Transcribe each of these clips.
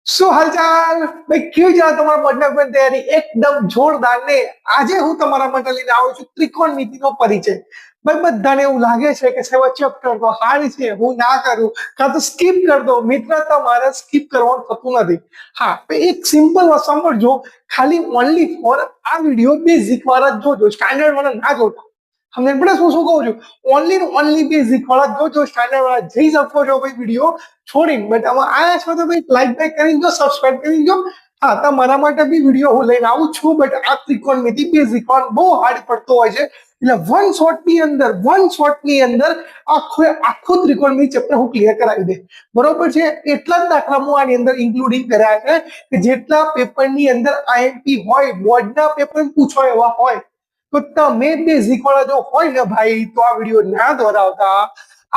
શું હાલચાલ ભાઈ? કેવી જાય તમારા મોડેલ તૈયારી? એકદમ જોરદાર ને આજે હું તમારા માટે લઈને આવું છું ત્રિકોણમિતિનો પરિચય. ભાઈ બધાને એવું લાગે છે કે સેવા ચેપ્ટર તો હાર્ડ છે, હું ના કરું, કાં તો સ્કીપ કરી દો. મિત્ર, તમારે સ્કીપ કરવાનું થતું નથી. હા, એક સિમ્પલ વાત સાંભળજો, ખાલી ઓનલી ફોર આ વિડીયો બેઝિક વાળા જ જોજો, સ્ટાન્ડર્ડ વાળા ના જોતા. તમને પડે શું કહું છું? ઓનલી બેઝિક વાળા જોજો, સ્ટાન્ડર્ડ વાળા જઈ શકો છો ભાઈ વિડીયો છોડીને. બટ આમાં આયા છો તો ભાઈ લાઈક બાઈક કરી દો, સબસ્ક્રાઇબ કરી દો. હા, તમારા માટે બી વિડીયો હું લઈને આવું છું. બટ આ ત્રિકોણમિતિ બેઝિક વાળા બહુ હાર્ડ પડતો હોય છે, એટલે વન શોટ ની અંદર આખું ત્રિકોણમિતિ ચેપ્ટર હું ક્લિયર કરાવી દે. બરોબર છે? એટલા જ દાખલા હું આની અંદર ઇન્ક્લુડિંગ કર્યા છે કે જેટલા પેપરની અંદર આઈએમપી હોય, બોર્ડના પેપર પૂછો એવા હોય, તો તમે બેઝિક વાળા જો હોય ને ભાઈ, તો આ વિડીયો ના દોહરાવતા.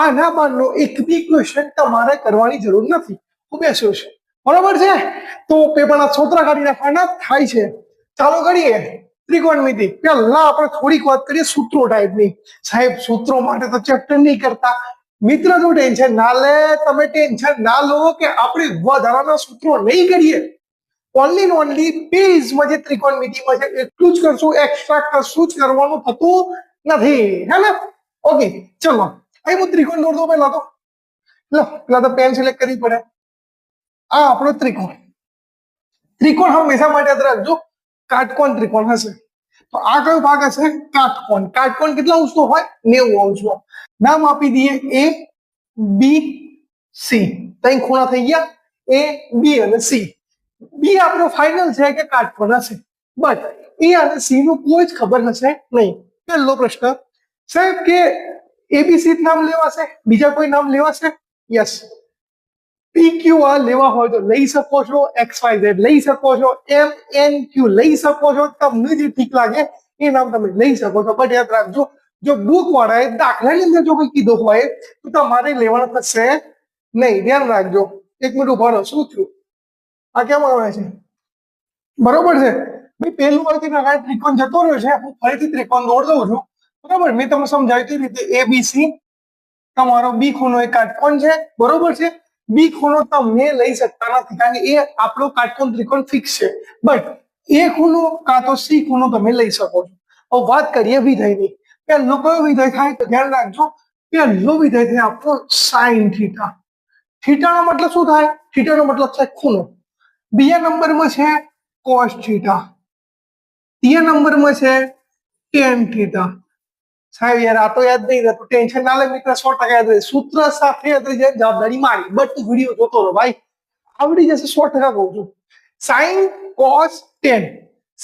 આના બારનો એક બી ક્વેશ્ચન તમારે કરવાની જરૂર નથી. હું બેસ્યો છે, બરોબર છે? તો પેપરના સૂત્ર કાઢી નાખવાના થાય છે. ચાલો કરીએ ત્રિકોણમિતિ. પહેલા આપણે થોડીક વાત કરીએ સૂત્રો ટાઈપની. સાહેબ, સૂત્રો માટે તો ચેપ્ટર નહીં કરતા. મિત્ર, જો ટેન્શન ના લે, તમે ટેન્શન ના લો કે આપણે વધારાના સૂત્રો નહીં કરીએ. ઓનલી બેઝમાં જે ત્રિકોણમિતિમાં છે એટલું જ કરશું, એક્સ્ટ્રા કશું જ કરવાનું થતું નથી. હે ને? ઓકે, ચલો. અહીં હું ત્રિકોણ દોરતો પહેલા તો. લો, પેલા તો પેન સિલેક્ટ કરવી પડે. આ આપણો ત્રિકોણ. ત્રિકોણ હંમેશા માટે યાદ રાખજો, કાટકોણ ત્રિકોણ હશે. તો આ કયો ભાગ હશે? કાટકોણ. કાટકોણ કેટલા અંશનો હોય? 90 અંશનો. નામ આપી દઈએ A, B, C. ત્રણ ખૂણા થઈ ગયા, A, B અને C. બી આપણો ફાઇનલ છે કે કાટકોણ હશે, બટ એ અને સી નું કોઈ જ ખબર હશે નહીં. પહેલો પ્રશ્ન, સાહેબ કે એબીસી નામ લેવાશે, બીજા કોઈ નામ લેવાશે? યસ. પી ક્યુ આર લેવા હોય તો લઈ શકો છો, એક્સ વાય ઝેડ લઈ શકો છો, એમ એન ક્યુ લઈ શકો છો, તમને જે ઠીક લાગે એ નામ તમે લઈ શકો છો. બટ યાદ રાખજો, જો બુક વાળાએ દાખલાની અંદર જો કંઈ કીધું હોય તો તમારે લેવાનું થશે નહીં. ધ્યાન રાખજો. એક મિનિટ ઉભા રહો, શું થયું? આ કેમ આવે છે? બરોબર છે ભાઈ, પેલું હોય ત્રિકોણ જતો રહ્યો છે, હું ફરીથી ત્રિકોણ દોડ દઉં છું. બરોબર, મેં તમને સમજાવી એ રીતે એબીસી તમારો બી ખૂણો એ કાટકોણ છે. બરોબર છે? બી ખૂણો તમે લઈ શકતા નથી, કારણ કે એ આપણો કાટકોણ ત્રિકોણ ફિક્સ છે. બટ એ ખૂણો કાં તો સી ખૂણો તમે લઈ શકો છો. હવે વાત કરીએ વિધેયની. પહેલો કયો વિધેય થાય? તો ધ્યાન રાખજો, પહેલો વિધેય થાય આપણો સાઈન થીટા. થીટાનો મતલબ શું થાય? થીટાનો મતલબ થાય ખૂણો. બીજા નંબરમાં છે કોસ થીટા, ત્રીજા નંબરમાં છે ટેન થીટા. સાહેબ યાર, આ તો યાદ નહીં રહેતું, ટેન્શન ના લે મિત્ર, 100% યાદ રહે. સૂત્ર સાથે યાદ રહી જાય, જવાબદારી મારી. બટ વિડીયો જોતો રહો ભાઈ, આવડી જશે. 100% કહું છું. Sine cos tan.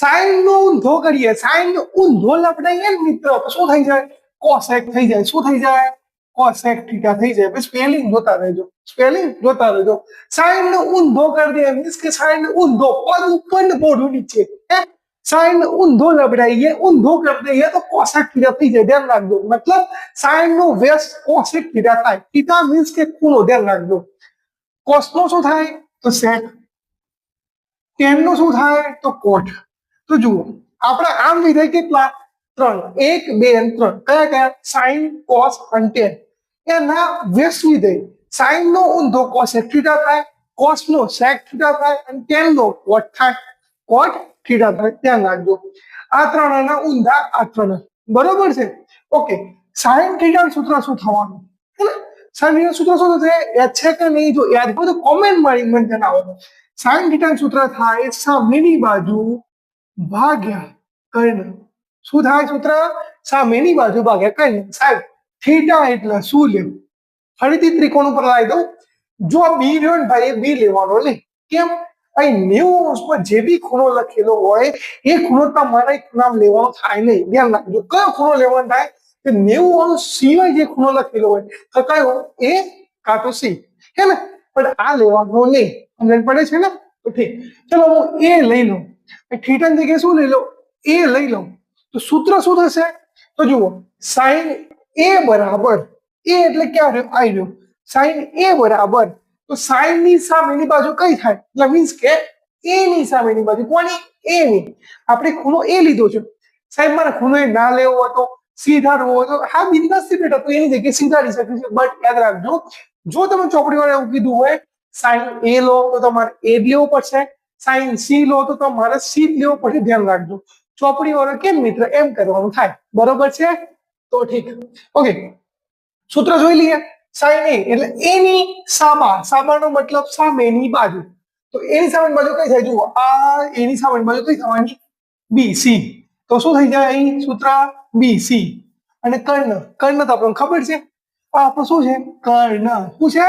સાઈન નો ઊંધો કરીએ, સાઈન નો ઊંધો લપડાઈએ ને મિત્ર, તો શું થઈ જાય? કોસેક થઈ જાય. શું થઈ જાય? કોસેક થીટા થઈ જાય. સ્પેલિંગ જોતા રહેજો, સ્પેલિંગ જોતા રહેજો. સાઈન નો ઊંધો કરી દે મીન્સ કે સાઈન નો ઊંધો, પદ ઉપર ને મોઢું નીચે. સાઈન ઊંધો લબડાઈએ, ઊંધો કરી દઈએ તો કોસેક થીટા થઈ જાય. ધ્યાન રાખજો. મતલબ સાઈન નો વેસ કોસેક થીટા થાય. થીટા મીન્સ કે ખૂણો. ધ્યાન રાખજો. કોસ નો શું થાય? તો સેક. ટેન નું શું થાય? તો કોટ. તો જુઓ, આપણે આમ વિધેય કેટલા? 3. 1, 2 અને 3. કયા કયા? સાઈન, કોસ અને ટેન. એના વેસ વિધેય. સાઈન નો ઊંધો કોસેક થીટા થાય, કોસ નો સેક થીટા થાય અને ટેન નો કોટ થાય. કોટ થીટા થાય. ધ્યાન રાખજો. આ ત્રણના ઊંધા આ ત્રણ. બરોબર છે? ઓકે. સાઈન થીટા સૂત્ર શું થવાનું? સાઈન થીટા સૂત્ર શું થશે? યાદ છે કે નહીં? જો યાદ હોય તો કોમેન્ટ મારી મને જણાવો. સાઈન થીટા સૂત્ર થાય સામેની બાજુ ભાગ્યા કર્ણ. શું થાય સૂત્ર? સામેની બાજુ ભાગ્યા કર્ણ. સાહેબ, થીટા એટલે શું લેવું? ફરીથી ત્રિકોણ ઉપર લાવી દઉં. જો બી રહ્યો ને ભાઈ, એ બી લેવાનો નહીં. કેમ? અહીં 90 અંશમાં જે બી ખૂણો લખેલો હોય એ ખૂણો તમારે નામ લેવાનો થાય નહીં. ધ્યાન રાખજો. કયો ખૂણો લેવાનો થાય? કે 90 અંશ સિવાય જે ખૂણો લખેલો હોય તો કયો? એ કાં તો સી. હે ને? પણ આ લેવાનો નહીં. સમજણ પડે છે ને? તો ઠીક. ચલો હું એ લઈ લઉં. થીટાની જગ્યાએ શું લઈ લઉં? એ લઈ લઉં. તો સૂત્ર શું થશે? તો જુઓ, સાઈન એ બરાબર, એ એટલે ક્યાં રહ્યો? આઈ રહ્યો. સાઈન એ બરાબર, તો સાઈન ની સામેની બાજુ કઈ થાય? એટલે મીન્સ કે એ ની સામેની બાજુ. કોની? એ ની. આપણે ખૂણો એ લીધો છે. સાહેબ, મારે ખૂણો એ ના લેવો હતો, સીધાડવો હતો, હા બિંદાસથી બેટા, તો એની જગ્યાએ સીધાડી શકે છે. બટ યાદ રાખજો, જો તમે ચોપડી વાળા એવું કીધું હોય સાઈન એ લો તો તમારે એ જ લેવું પડશે, સાઈન સી લો તો તમારે સી જ લેવું પડશે. ધ્યાન રાખજો, ચોપડી વાળો કેમ મિત્ર એમ કરવાનું થાય. બરોબર છે? તો ઠીક. ઓકે, સૂત્ર જોઈ લઈએ. સાઈન એ એટલે એની સામા, સામાનો મતલબ સામેની બાજુ. તો એની સામેની બાજુ કઈ થાય? જુઓ, આ એની સામેની બાજુ કઈ થવાની? B C. તો શું થઈ જાય અહીં સૂત્ર? B C. અને કર્ણ, કર્ણ તો આપણને ખબર છે, આ આપણું શું છે? કર્ણ. શું છે?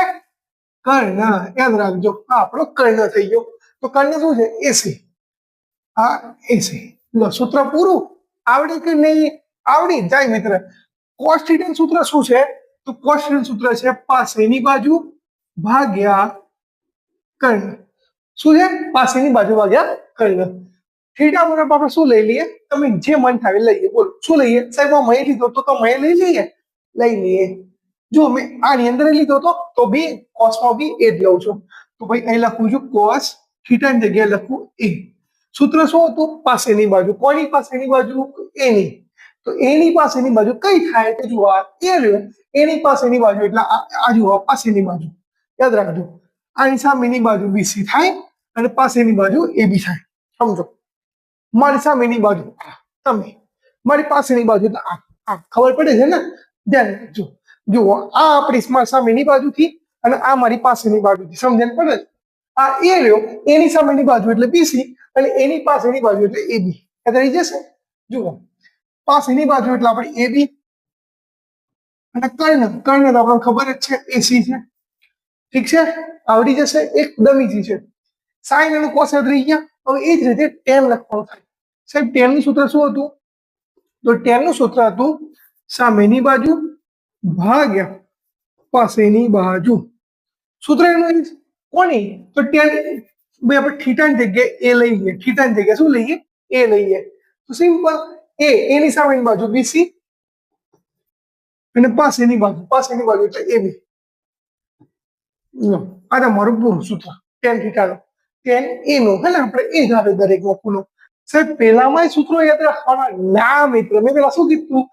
કર્ણ. યાદ રાખજો, આ આપણો કર્ણ થઈ ગયો. તો કર્ણ શું છે? એસી. આ એસી. લો, સૂત્ર પૂરું. આવડી કે નહીં? આવડી જાય મિત્ર. કોસ થીટાનું સૂત્ર શું છે? તો કોસ થીટાનું સૂત્ર છે પાસેની બાજુ ભાગ્યા કર્ણ. શું છે? પાસેની બાજુ ભાગ્યા કર્ણ. થીટા બરાબર આપણે શું લઈ લઈએ? તમે જે મન થાય લઈએ. બોલો શું લઈએ? સાહેબ આ મેં લીધો તો મેં લઈ લઈએ. લઈ લઈએ. જો મેં આની અંદર લીધો તો બી કોસમાં બી એ જ લઉં છું. તો ભાઈ અહીં લખું છું કોસ, થીટાની જગ્યાએ લખું એ. સૂત્ર શું હતું? પાસેની બાજુ. કોની પાસેની બાજુ? એની. તો એની પાસેની બાજુ કઈ થાય? તો જુઓ એ રહ્યો એની પાસેની બાજુ એટલે આ જુઓ પાસેની બાજુ. યાદ રાખજો, આની સામેની બાજુ બીસી થાય અને પાસેની બાજુ એ બી થાય. સમજો, મારી સામેની બાજુ તમે, મારી પાસેની બાજુ આ. ખબર પડે છે ને? ધ્યાન રાખજો. જુઓ આ આપણી સામેની બાજુથી અને આ મારી પાસેની બાજુથી. સમજણ પડે? આ એ રહ્યો એની સામેની બાજુ એટલે બીસી અને એની પાસેની બાજુ એટલે એ બી. યાદ રહી જશે? જુઓ, પાસેની બાજુ એટલે આપણે એ બી અને કર્ણ, કર્ણ તો આપણને ખબર જ છે એસી છે. ઠીક છે, આવડી જશે, એકદમ ઈઝી છે. સાઈન અને કોસ યાદ રહી ગયા. હવે એ જ રીતે ટેન લખવાનું થાય. સાહેબ ટેનનું સૂત્ર શું હતું? તો ટેનનું સૂત્ર હતું સામેની બાજુ ભાગ્યા પાસેની બાજુ. સૂત્ર એનું કોની? તો ટેન ભાઈ આપણે થીટાની જગ્યાએ એ લઈ લઈએ. થીટાની જગ્યાએ શું લઈએ? એ લઈએ. તો સિમ્પલ, એની સામેની બાજુ બીસી અને પાસેની બાજુ એટલે એ બી. આ તમારું પૂરું સૂત્ર ટેન થીટાનું. ટેન એનું હે ને, આપણે એ જ આવે દરેક વસ્તુનું. સાહેબ પેલામાં સૂત્રો યાદ રાખવાના ના મિત્ર. મેં પેલા શું કીધું?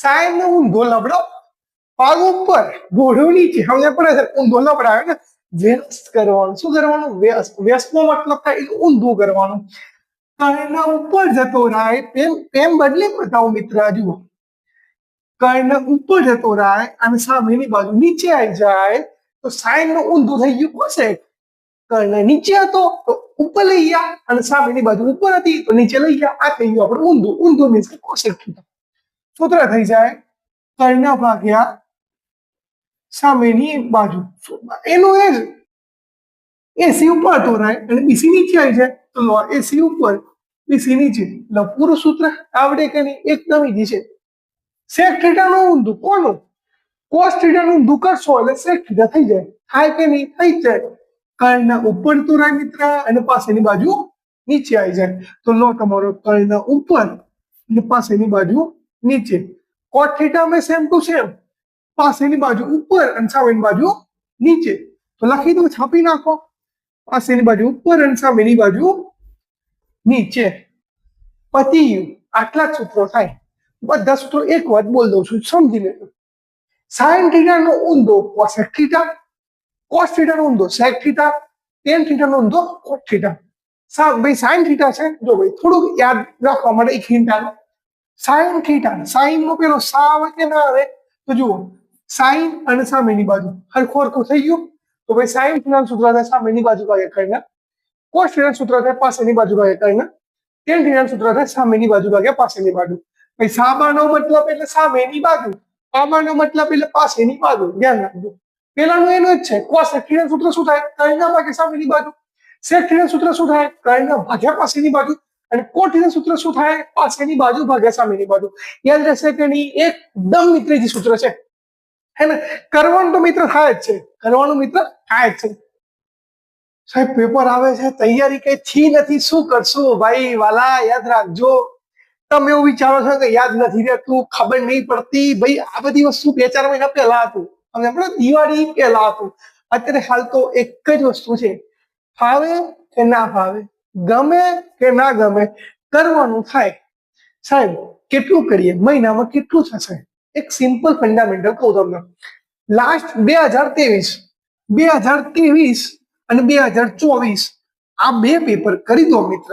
સાઈન નો ઊંધો લબડો પગ ઉપર, ઘોડું નીચે. સમજ પડે છે? ઊંધો લબડાવે ને વ્યસ્ત કરવાનું. શું કરવાનું? વ્યસ્ત. વ્યસ્તનો મતલબ થાય ઊંધું કરવાનું. કર્ણ ઉપર જતો રાય પેમ બદલી બતાવો મિત્ર. જુઓ, કર્ણ ઉપર જતો રાય અને સામેની બાજુ નીચે આવી જાય તો સાઈન નું ઊંધું થઈ ગયું કોસેક. કર્ણ નીચે હતો તો ઉપર લઈ ગયા અને સામેની બાજુ ઉપર હતી તો નીચે લઈ ગયા. આ થઈ ગયું આપણે ઊંધું. ઊંધું મીન્સ કોસેક થીટા. સૂત્ર થઈ જાય કર્ણ ભાગ્યા સામેની બાજુ. એનું એ જ એસી ઉપર તો રાય અને બીસી નીચે આવી જાય તો લો એસી ઉપર બીસી નીચે. લો પૂરું સૂત્ર. આવડે કે નહીં? એકદમ ઈઝી છે. સેક થીટાનું ઊંધું કોનું? કોસ થીટાનું ઊંધું કરશો એટલે સેક થીટા થઈ જાય. થાય કે નહીં? થઈ જાય. કર્ણ ઉપર તો રાય મિત્ર અને પાસેની બાજુ નીચે આવી જાય. તો લો તમારો કર્ણ ઉપર અને પાસેની બાજુ નીચે. કોસ થીટા મેં સેમ ટુ સેમ, પાસેની બાજુ ઉપર અને સામેની બાજુ નીચે. તો લખી દો, છાપી નાખો. પાસેની બાજુ ઉપર અને સામેની બાજુ નીચે. પતી ગયું. આટલા જ સૂત્રો થાય. બધા સૂત્રો એક વાત બોલ દઉં છું, સમજી લેજો. સાઈન થીટાનો ઊંધો કોસેક થીટા, કોસ થીટાનો ઊંધો સેક થીટા, ટેન થીટાનો ઊંધો કોસ થીટા. ભાઈ સાઈન થીટા છે, જો ભાઈ થોડુંક યાદ રાખવા માટે એક હિન્ટ આલો. સાઈન થીટા, સાઈન નો પેલો સા આવે કે ના આવે? તો જુઓ, સાઈન અને સામેની બાજુ હરખું હરખું થઈ ગયું. તો ભાઈ સાઈન થીટાનું સૂત્ર થાય સામેની બાજુ ભાગે કર્ણ, કોસ થીટાનું સૂત્ર થાય પાસેની બાજુ ભાગે કર્ણ, ટેન થીટાનું સૂત્ર થાય સામેની બાજુ ભાગે પાસેની બાજુ. ભાઈ સામાનો મતલબ એટલે સામેની બાજુ, પામાનો મતલબ એટલે પાસેની બાજુ. ધ્યાન રાખજો, પેલાનું એનું જ છે. કોસ થીટાનું સૂત્ર શું થાય? કર્ણ ભાગે સામેની બાજુ. સેક થીટાનું સૂત્ર શું થાય? કર્ણ ભાગ્યા પાસેની બાજુ. અને કોસ થીટાનું સૂત્ર શું થાય? પાસેની બાજુ ભાગ્યા સામેની બાજુ. યાદ રહેશે કે નહીં? એકદમ મિત્રજી સૂત્ર છે, હે ને? કરવાનું તો મિત્ર થાય જ છે, કરવાનું મિત્ર થાય જ છે. સાહેબ પેપર આવે છે, તૈયારી કઈ થી નથી, શું કરશો ભાઈ વાલા? યાદ રાખજો. તમે એવું વિચારો છો કે યાદ નથી રહેતું, ખબર નહીં પડતી. ભાઈ આ બધી વસ્તુ 2-4 મહિના પહેલા હતું, અને આપણે દિવાળી પહેલા હતું. અત્યારે હાલ તો એક જ વસ્તુ છે, ફાવે કે ના ફાવે, ગમે કે ના ગમે, કરવાનું થાય. સાહેબ કેટલું કરીએ? મહિનામાં કેટલું થશે? એક સિમ્પલ ફંડામેન્ટલ કહું તમને. લાસ્ટ 2023 અને 2024 આ બે પેપર કરી દો મિત્ર,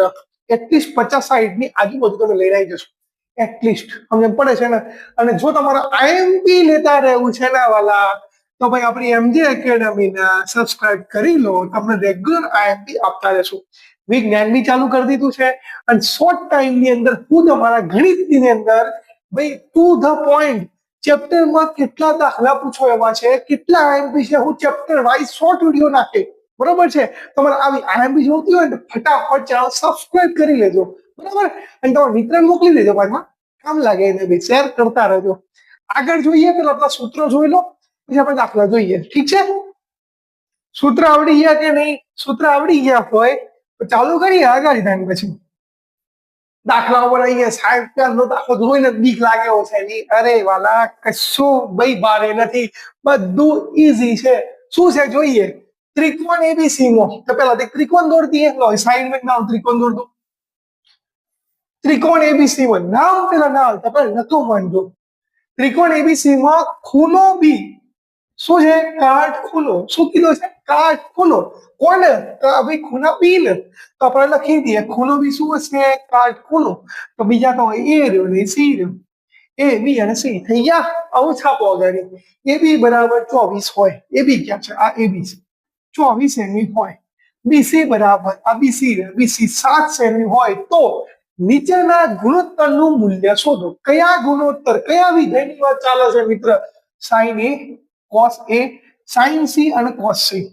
એટલીસ્ટ 50-60 ની આજુબાજુ તમે લઈને આવી જશો એટલીસ્ટ, સમજ પડે છે ને? અને જો તમારે આઈએમપી લેતા રહેવું છે ને વાલા, તો ભાઈ આપણી એમજે એકેડમીના સબસ્ક્રાઇબ કરી લો, તમને રેગ્યુલર આઈએમપી આપતા રહેશું. વિજ્ઞાન બી ચાલુ કરી દીધું છે અને શોર્ટ ટાઈમની અંદર હું તમારા ગણિતની અંદર ભાઈ ટુ ધ પોઈન્ટ ચેપ્ટરમાં કેટલા દાખલા પૂછો એવા છે, કેટલા આઈએમપી છે, હું ચેપ્ટર વાઇઝ શોર્ટ વિડીયો નાખે, બરોબર છે? તમારે આવી આઈએમપી જોતી હોય ને ફટાફટ ચેનલ સબસ્ક્રાઇબ કરી લેજો, બરાબર? અને તમારા મિત્રને મોકલી દેજો, પાછમાં કામ લાગે એને બી શેર કરતા રહેજો. આગળ જોઈએ પેલા આપણા સૂત્રો જોઈ લો, પછી આપણે દાખલા જોઈએ, ઠીક છે? સૂત્ર આવડી ગયા કે નહીં? સૂત્ર આવડી ગયા હોય તો ચાલુ કરીએ આગળ ધ્યાન. પછી દાખલા ઉપર અહીંયા સાહેબ નો દાખલો જોઈને બીક લાગે છે ની, અરે વાલા કશું ભાઈ ભારે નથી, બધું ઈઝી છે. શું છે જોઈએ? ત્રિકોણ એબીસી નો, તો પેલા ત્રિકોણ દોરતી લો, સાઈડ में નામ ત્રિકોણ દોર દો. ત્રિકોણ એબીસી માં નામ પેલા નામ તો પેલા નતો માનજો. ત્રિકોણ એબીસી માં ખૂણો બી શું છે? કાટખૂણો. શું કીધું છે? કાટખૂણો. કોને? તો ભાઈ ખૂણા બી ને, તો આપણે લખી દઈએ ખૂણો બી શું હશે? કાટખૂણો. તો બીજા તો એ રહ્યો ને સી રહ્યો, એ બી અને સી થઈ ગયા. આવું છાપો આગળ. એ બી બરાબર 24 હોય, એ બી ક્યાં છે? આ એ બી 24 સેમી હોય. બીસી બરાબર આ બીસી, બીસી 7 સેમી હોય તો નીચેના ગુણોત્તરનું મૂલ્ય શોધો. કયા ગુણોત્તર, કયા વિધેયની વાત ચાલે છે મિત્ર? Sine A cos A, sine C અને કોસ સી,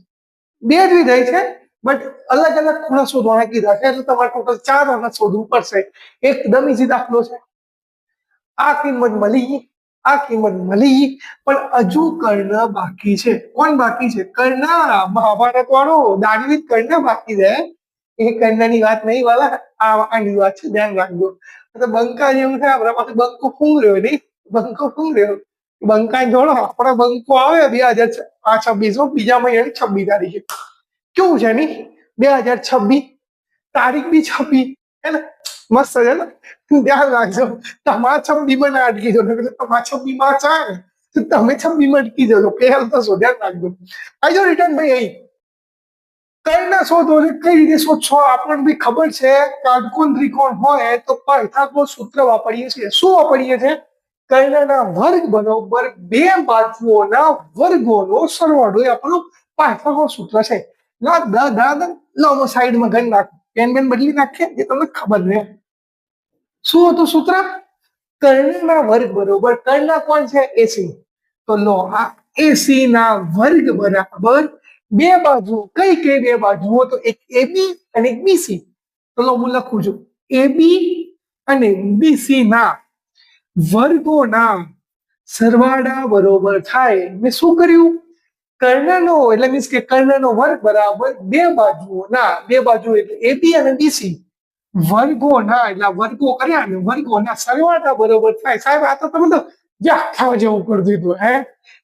બે જ વિધેય છે બટ અલગ અલગ ખૂણા શોધવાના કીધા છે, એટલે તમારે ટોટલ 4 આના શોધવું પડશે. એકદમ ઈઝી દાખલો છે. આ કિંમત મળી, આ કિંમત મળી, પણ હજુ કર્ણ બાકી છે. કોણ બાકી છે? કર્ણ. મહાભારત વાળો દાનવીર કર્ણ બાકી છે. એ કર્ણની વાત નહીં વાલા, આની વાત છે, ધ્યાન રાખજો. તો બંકા જેવું છે, આપણા પાસે બંકો ફૂંગર્યો નહીં, બંકો ફૂંગર્યો. બંકા જોડો આપણા બંકો આવે 2026 બીજા મહિનાની 26 તારીખે. કેવું છે ની? 2026 તારીખ બી 26 હે ને? મસ્ત છે ને? ધ્યાન રાખજો. તમારા 26 માં ના અટકી જજો, તમારા 26 માં ચાલે તો તમે 26 માં અટકી જજો. પહેલ તો શું, ધ્યાન રાખજો. આજો રિટર્ન ભાઈ અહીં કર્ણ શોધો. કઈ રીતે શોધશો? આપણને બી ખબર છે, કાટકોણ ત્રિકોણ હોય તો પાયથાગોરસ સૂત્ર વાપરીએ છીએ. શું વાપરીએ છીએ? કર્ણના વર્ગ બરોબર બે બાજુઓના વર્ગોનો સરવાળો એ આપણું પાયથાગોરસ સૂત્ર છે. લો સાઈડમાં ગણ નાખો, પેન બદલી નાખીએ, એ તમને ખબર રહે. શું હતું સૂત્ર? કર્ણના વર્ગ બરોબર, કર્ણ કોણ છે? એસી. તો લો આ એસી ના વર્ગ બરાબર બે બાજુ. કઈ કઈ બે બાજુઓ? તો એક એબી અને એક બીસી. તો લો હું લખું છું, એબી અને બીસી ના વર્ગોના સરવાળા બરોબર થાય. મેં શું કર્યું? કર્ણનો એટલે મીન્સ કે કર્ણનો વર્ગ બરાબર બે બાજુઓના, બે બાજુ એટલે એબી અને બીસી વર્ગોના, એટલે વર્ગો કર્યા ને વર્ગોના સરવાળા બરોબર થાય. સાહેબ આ તો તમે તો વ્યાખ્યા જેવું કરી દીધું. હે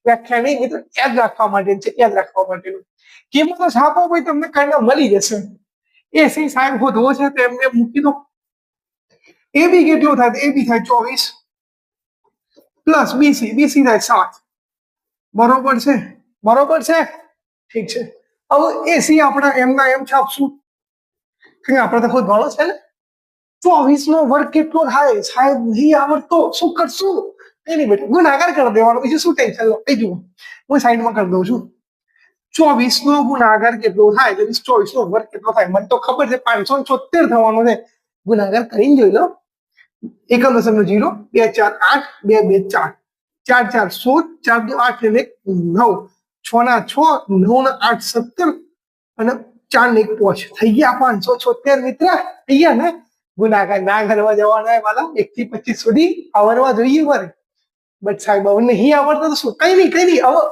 વ્યાખ્યા નહીં મિત્રો, યાદ રાખવા માટે છે, યાદ રાખવા માટેનું. કિંમતો છાપો ભાઈ, તમને કર્ણ મળી જશે. એ સી સાહેબ હોતો છે તેમને મૂકી દો. એબી કેટલું થાય? એબી થાય 24 પ્લસ બીસી, બીસી થાય 7. બરોબર છે? બરોબર છે? ઠીક છે. હવે એસી આપણા એમના એમ છાપશું કે આપણે તો ખુદ ગણો છે ને. 24 નો વર્ગ કેટલો થાય? સાહેબ નહીં આવડતો, શું કરશું? એની બેટા ગુણાકાર કરી દેવાનો, બીજું શું ટેન્શન લો. એ જુઓ હું સાઈડમાં કરી દઉં છું. 24 નો ગુણાકાર કેટલો થાય? એટલે 24 નો વર્ગ કેટલો થાય? મને તો ખબર છે 576 થવાનો છે. ગુણાકાર કરીને જોઈ લો. 1.0 2 4 8 2 2 4 4 4 16 4 2 8 ને 9 6 ના 6 9 ના 8 17 અને 4 ને 1 5 થઈ ગયા 576 મિત્ર. થઈ ગયા ને? ગુણાકાર ના કરવા જવાના વાલા 1 થી 25 સુધી આવડવા જોઈએ મારે. બટ સાહેબ હવે નહીં આવડતો તો શું? કઈ નહીં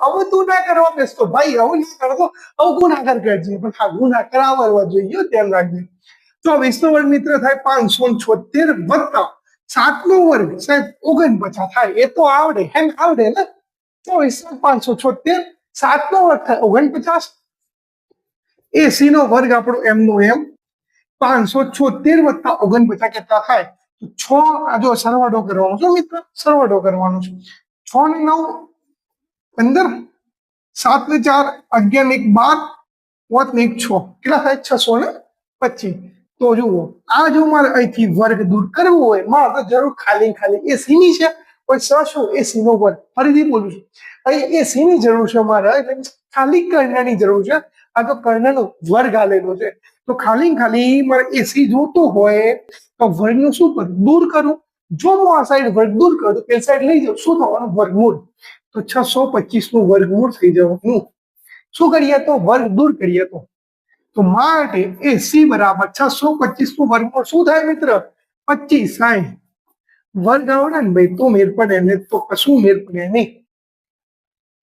હવે તું ના કરવા બેસતો ભાઈ, હવે નહીં કરતો, હવે ગુણાકાર કરજે, પણ હા ગુણાકાર આવડવા જોઈએ, ધ્યાન રાખજે. 24 નો વર્ગ મિત્ર થાય 576 વત્તા 7 નો વર્ગ સાહેબ 49 થાય. એ તો આવડે, હે આવડે ને? 24 576 7 નો વર્ગ થાય 49. એસી નો વર્ગ આપણો એમ નો એમ 576 વત્તા 49 કેટલા થાય? 6. આ જો સરવાળો કરવાનો છે મિત્ર, સરવાળો કરવાનો છે. 6 ને 9 15, 7 ને 4 11 ને 1 12, પોત ને 1 6 કેટલા થાય 625. તો જુઓ આ જો મારે અહીંથી વર્ગ દૂર કરવો હોય મારે તો જરૂર ખાલી ખાલી એસી ની છે પણ શું એસી નો વર્ગ ફરીથી બોલું છું અહીં એસી ની જરૂર છે મારે એટલે ખાલી કર્ણની જરૂર છે આ તો કર્ણનો વર્ગ આલેલો છે તો ખાલી મારે એસી જોતું હોય તો વર્ગનું શું કરું દૂર કરું જો હું આ સાઈડ વર્ગ દૂર કરું તો પેલી સાઈડ લઈ જાઉં શું થવાનું વર્ગમૂળ તો 625 નું વર્ગમૂળ થઈ જવાનું શું કરીએ તો વર્ગ દૂર કરીએ તો માટે એસી બરાબર 625 નું વર્ગમૂળ શું થાય મિત્ર 25 60 વર્ગ આવડે ને ભાઈ તો મેર પડે ને તો કશું મેર પડે નહીં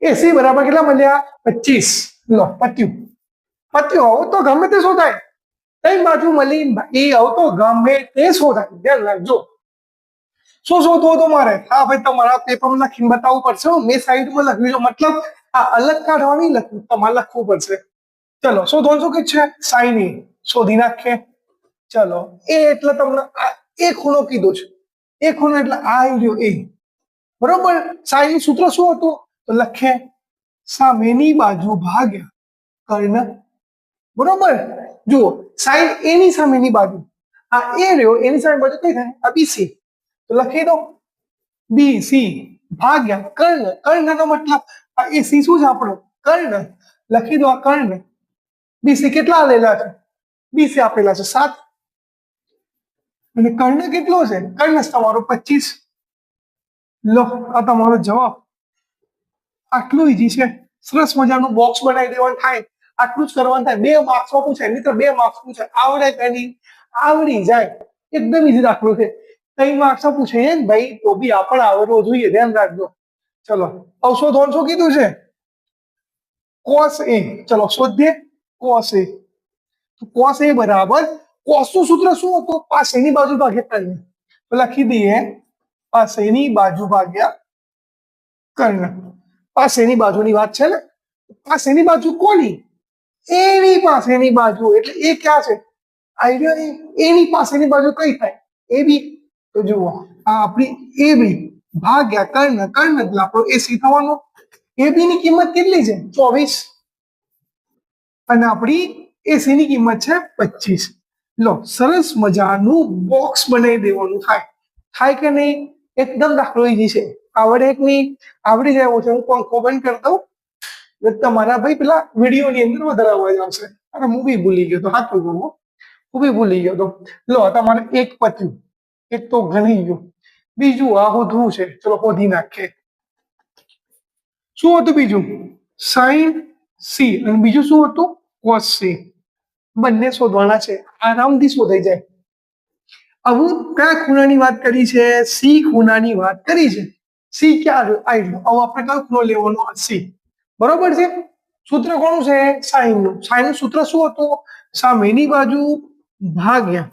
એસી બરાબર કેટલા મળ્યા 25 લો પત્યું આવો તો ગમે તે શું થાય કઈ બાજુ મળી એ આવો તો ગમે તે શું થાય ધ્યાન રાખજો શું શોધવું તો મારે હા ભાઈ તમારા પેપરમાં લખીને બતાવવું પડશે મેં સાઈડમાં લખ્યું છે મતલબ આ અલગ કાઢવાની લખ્યું તમારે લખવું પડશે ચલો શોધવાનું શું કે છે સાઈન એ શોધી નાખીએ ચલો એ એટલે તમને એ ખૂણો કીધો છે એ ખૂણો એટલે આ આવી ગયો એ બરોબર સાઈન સૂત્ર શું હતું તો લખે સામેની બાજુ ભાગ્યા કર્ણ બરોબર જુઓ સાઈન એ ની સામેની બાજુ આ એ રહ્યો એની સામે બાજુ કઈ થાય આ બીસી તો લખી દો બીસી ભાગ્યા કર્ણનો મતલબ આ એસી શું છે આપણો કર્ણ લખી દો આ કર્ણ બીસી કેટલા આલેલા છે બીસી આપેલા છે 7 અને કર્ણ કેટલો છે કર્ણ તમારો 25 લો આ તમારો જવાબ આટલું ઈઝી છે સરસ મજાનું બોક્સ બનાવી દેવાનું થાય આટલું જ કરવાનું થાય 2 માર્ક્સમાં પૂછાય નહીં તો 2 માર્ક્સ પૂછાય આવડે કે નહીં આવડી જાય એકદમ ઈઝી દાખલો છે 3 માર્ક્સમાં પૂછાય ને ભાઈ તો બી આપણે આવડવો જોઈએ ધ્યાન રાખજો ચલો અવશોધન શું કીધું છે cos a ચલો શોધીએ cos a તો cos a બરાબર cos નું સૂત્ર શું હતું પાસેની બાજુ ભાગ્યા કર્ણ તો લખી દઈએ પાસેની બાજુ ભાગ્યા કર્ણ પાસેની બાજુની વાત છે ને પાસેની બાજુ કોની એની પાસેની બાજુ એટલે એ ક્યાં છે આઈડિયા એની પાસેની બાજુ કઈ થાય એ બી તો જુઓ આ આપણી એ બી ભાગ્યા કર્ણ એટલે આપણો એસી થવાનો એ બી ની કિંમત કેટલી છે 24 અને આપણી એસી ની કિંમત છે 25 લો સરસ મજાનું બોક્સ બનાવી દેવાનું થાય કે નહીં એકદમ દાખલો ઈઝી છે આવડે એક નહીં આવડી જાય છે હું પંખો બંધ કરી દઉં તમારા ભાઈ પેલા વિડીયો ની અંદર વધારે અવાજ આવશે અને હું બી ભૂલી ગયો તો હાથું ગયું હું બી ભૂલી ગયો તો લો તમારે એક પત્યું એક તો ગણી ગયું બીજું આ હોધવું છે ચલો હોધી નાખીએ શું હતું બીજું સાઈન સી અને બીજું શું હતું કોસ સી બંને શોધવાના છે આરામથી શોધાઈ જાય હવે કયા ખૂણાની વાત કરી છે સી ખૂણાની વાત કરી છે સી ક્યાં આવી ગયો હવે આપણે કયો ખૂણો લેવાનો સી બરોબર છે સૂત્ર કોનું છે સાઈનનું સૂત્ર શું હતું સામેની બાજુ ભાગ્યા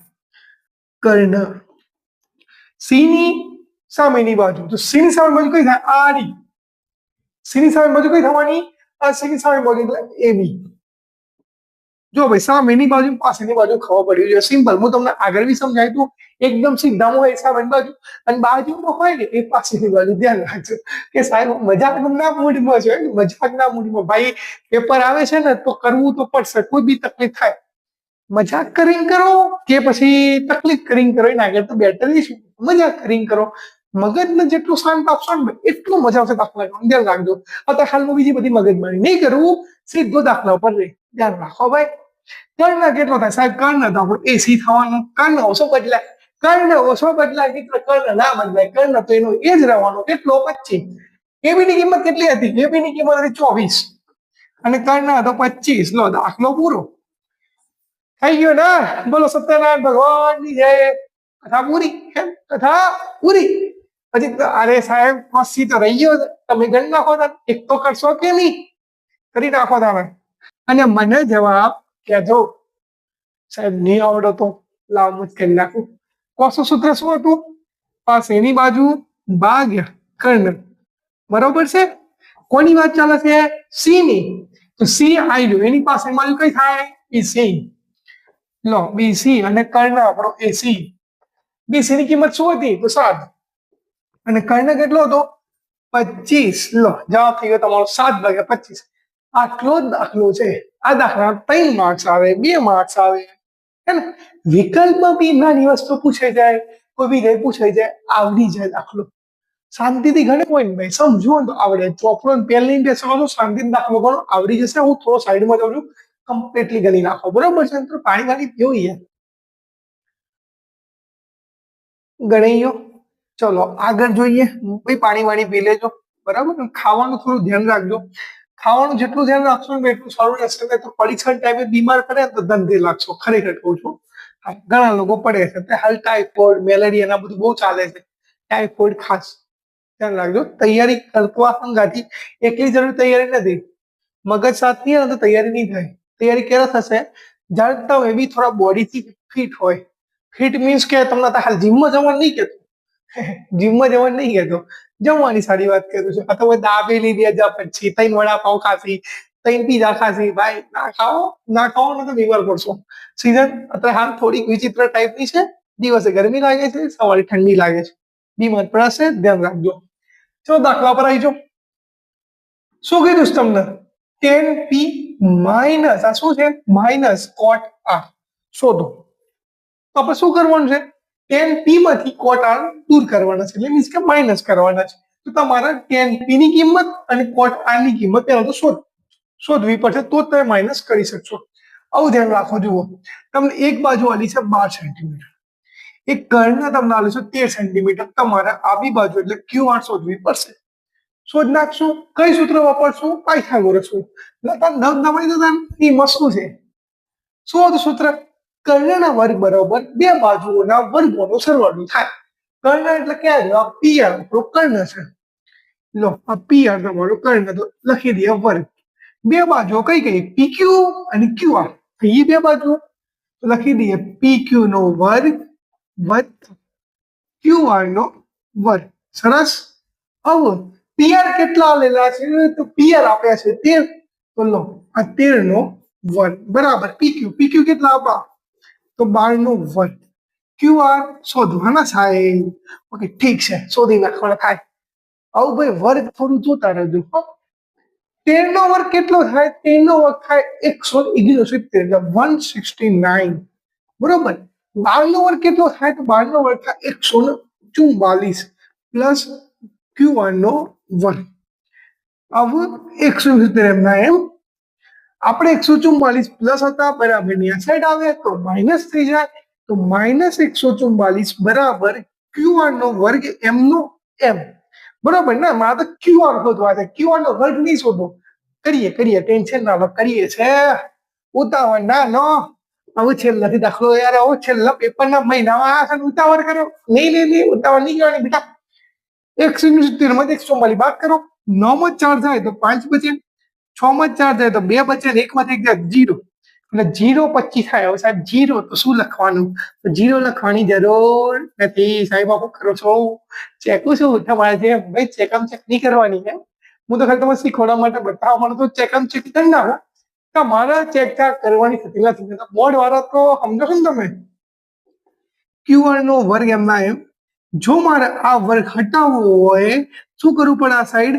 કર્ણ સી ની સામેની બાજુ તો સી ની સામે બાજુ કઈ થાય આડી સી ની સામે બાજુ કઈ થવાની આ સી ની સામે બાજુ એટલે એબી જો ભાઈ સામેની બાજુ પાસેની બાજુ ખબર પડી છે સિમ્પલ હું તમને આગળ બી સમજાવ્યું તું એકદમ સીધામાં હોય સામેની બાજુ અને બાજુમાં હોય ને એ પાસેની બાજુ ધ્યાન રાખજો કે સાહેબ મજાકના મૂડમાં છે મજાકના મૂડમાં ભાઈ પેપર આવે છે ને તો કરવું તો પડશે કોઈ બી તકલીફ થાય મજાક કરીને કરો કે પછી તકલીફ કરીને કરો એના આગળ તો બેટર શું મજાક કરીને કરો મગજને જેટલું શાંત આપશો ને એટલું મજા આવશે દાખલા કરવાનું ધ્યાન રાખજો અત્યારે હાલમાં બીજી બધી મગજમારી નહીં કરવું સીધો દાખલા ઉપર રહી ધ્યાન રાખો ભાઈ કર્ણ કેટલો થાય સાહેબ કર્ણ તો આપણું એસી થવાનું કર્ણ ઓછો બદલાય મિત્ર કર્ણ ના બદલાય કર્ણ તો એનો એ જ રહેવાનો કેટલો 25 એબી ની કિંમત કેટલી હતી એબી ની કિંમત હતી 24 અને કર્ણ હતો 25 લો દાખલો પૂરો થઈ ગયો ને બોલો સત્યનારાયણ ભગવાન ની જય કથા પૂરી પછી અરે સાહેબ મસ્તી તો રહી ગયો તમે ગણ નાખો એક તો કરશો કે નહીં કરી નાખો તમે અને મને જવાબ કહેજો સાહેબ નહીં આવડો તો લાવ મુજ કરી નાખું કોસનું સૂત્ર શું હતું પાસેની બાજુ ભાગ્યા કર્ણ બરોબર છે કોની વાત ચાલે છે સી ની તો સી આવી ગયું એની પાસેની બાજુ કઈ થાય બીસી લો બીસી અને કર્ણ આપણો એસી બીસી ની કિંમત શું હતી તો 7 અને કર્ણ કેટલો હતો 25 લો જવાબ થઈ ગયો તમારો 7 ભાગ્યા 25 આટલો જ દાખલો છે આ દાખલા 3 માર્ક્સ આવે, 2 માર્ક્સ આવે, હે ને? વિકલ્પમાં બી નાની વસ્તુ પૂછાઈ જાય, કોઈ વિધેય પૂછાઈ જાય, આવડી જાય દાખલો. શાંતિથી ગણે હોય ને ભાઈ, સમજો ને તો આવડે. ચોપડો ને પેન લઈને બેસવાનો છો, શાંતિથી દાખલો ગણો, આવડી જશે. હું થોડો સાઈડમાં જાઉં છું, કમ્પ્લીટલી ગણી નાખો, બરોબર છે? તો પાણી વાળી પીવું યાર, ગણાઈ ગયો. ચલો આગળ જોઈએ. ભાઈ પાણી વાળી પી લેજો, બરાબર. ખાવાનું થોડું ધ્યાન રાખજો. ખાવાનું જેટલું ધ્યાન રાખશો ને એટલું સારું રહેશે. ને તો પરીક્ષા ટાઈમે બીમાર પડે ને તો ધંધે લાગશો, ખરેખર કહું છું. હા, ઘણા લોકો પડે છે તે હાલ ટાઇફોઇડ, મેલેરિયા ના બધું બહુ ચાલે છે. ટાઇફોઇડ ખાસ ધ્યાન રાખજો. તૈયારી કરતો સંગાથી એકલી જરૂર તૈયારી નથી. મગજ સાથ નહીં તો તૈયારી નહીં થાય. તૈયારી ક્યારે થશે? જ્યારે તમે એવી થોડા બોડીથી ફિટ હોય. ફિટ મીન્સ કે તમને હાલ જીમમાં જવાનું નહીં કહેતો, જીમમાં જવાનું નહીં કહેતો, જમવાની સારી વાત કરું છું. અથવા દાબેલી 2 પછી 3 વડાપાવ ખાસી, 3 પીઝા ખાસી, ભાઈ ના ખાઓ, ના ખાઓ ને તો બીમાર પડશો. સીઝન અત્યારે હાલ થોડીક વિચિત્ર ટાઈપની છે. દિવસે ગરમી લાગે છે, સવારે ઠંડી લાગે છે. બીમાર પડાશે, ધ્યાન રાખજો. ચલો દાખલા પર આવી જાઓ. શું કીધું છે તમને? tan p માઇનસ આ શું છે? માઇનસ cot r શોધો. તો આપણે શું કરવાનું છે? tan p માંથી cot r દૂર કરવાના છે, એટલે મીન્સ કે માઇનસ કરવાના છે. તો તમારે tan p ની કિંમત અને cot r ની કિંમત પહેલા તો શોધવી પડશે, તો જ તમે માઇનસ કરી શકશો. આવું ધ્યાન રાખો. જુઓ, તમને એક બાજુ આલી છે 12 સેન્ટીમીટર, એક કર્ણ તમને આલી છે 13 સેન્ટીમીટર. તમારે આ બી બાજુ એટલે QR શોધવી પડશે. શોધ નાખશું. કઈ સૂત્ર વાપરશું? પાયથાગોરસ સૂત્ર. નવ દબાઈ દો. એ મસ્તું છે. શું સૂત્ર? કર્ણના વર્ગ બરાબર 2 બાજુઓના વર્ગોનો સરવાળો થાય. કર્ણ એટલે ક્યાં ગયો? PR આપણો કર્ણ છે. લો આ PR તમારો કર્ણ, તો લખી દઈએ વર્ગ. 2 બાજુઓ કઈ કઈ? PQ અને QR. એ 2 બાજુ લખી દઈએ PQ નો વર્ગ વત્તા QR નો વર્ગ. સરસ. હવે PR કેટલા આલેલા છે? તો PR આપ્યા છે 13. તો લો આ 13 નો વર્ગ બરાબર PQ કેટલા આપા? તો 12 નો વર્ગ. QR શોધવાના સાહેબ. ઓકે ઠીક છે, શોધી નાખવાના થાય. આવું ભાઈ વર્ગ થોડું જોતા રહેજો. 13 નો વર્ગ કેટલો થાય? 13 નો વર્ગ થાય 169, 169, બરોબર. 12 નો વર્ગ કેટલો થાય? તો 12 નો વર્ગ થાય 144 પ્લસ QR નો વર્ગ. હવે 170 એમના એમ. આપણે 144 પ્લસ હતા બરાબર ની આ સાઈડ આવે તો માઇનસ થઈ જાય. તો માઇનસ 144 બરાબર QR નો વર્ગ એમ નો એમ. બરોબર ને? મારે તો QR શોધવા છે, QR નો વર્ગ નહીં શોધો. કરીએ ટેન્શન ના લો, કરીએ છે. ઉતાવળ ના લો. હવે છેલ્લાથી દાખલો યાર, હવે છેલ્લા પેપરના મહિનામાં આ ઉતાવળ કરો. નહીં ઉતાવળ નહીં કરવાની બેટા. 170 માંથી 144 બાદ કરો. 9 માં 4 જાય તો 5 બચે, 6 માં 4 જાય તો 2 બચે, 1 માંથી 1 જાય 0. એટલે 0 25 થાય. હવે સાહેબ 0 તો શું લખવાનું? તો 0 લખવાની જરૂર નથી સાહેબ. આપો કરો છો ચેકું છું તમારે જે ભાઈ ચેકમ ચેક નહીં કરવાની છે. હું તો ખાલી તમે શીખવાડવા માટે બતાવવા માટે તો ચેકમ ચેક કરી નાખો. તમારા ચેક કરવાની થતી નથી. બોર્ડ વાળા તો સમજો છો ને તમે. QR નો વર્ગ એમના એમ. જો મારે આ વર્ગ હટાવવો હોય શું કરવું પડે? આ સાઈડ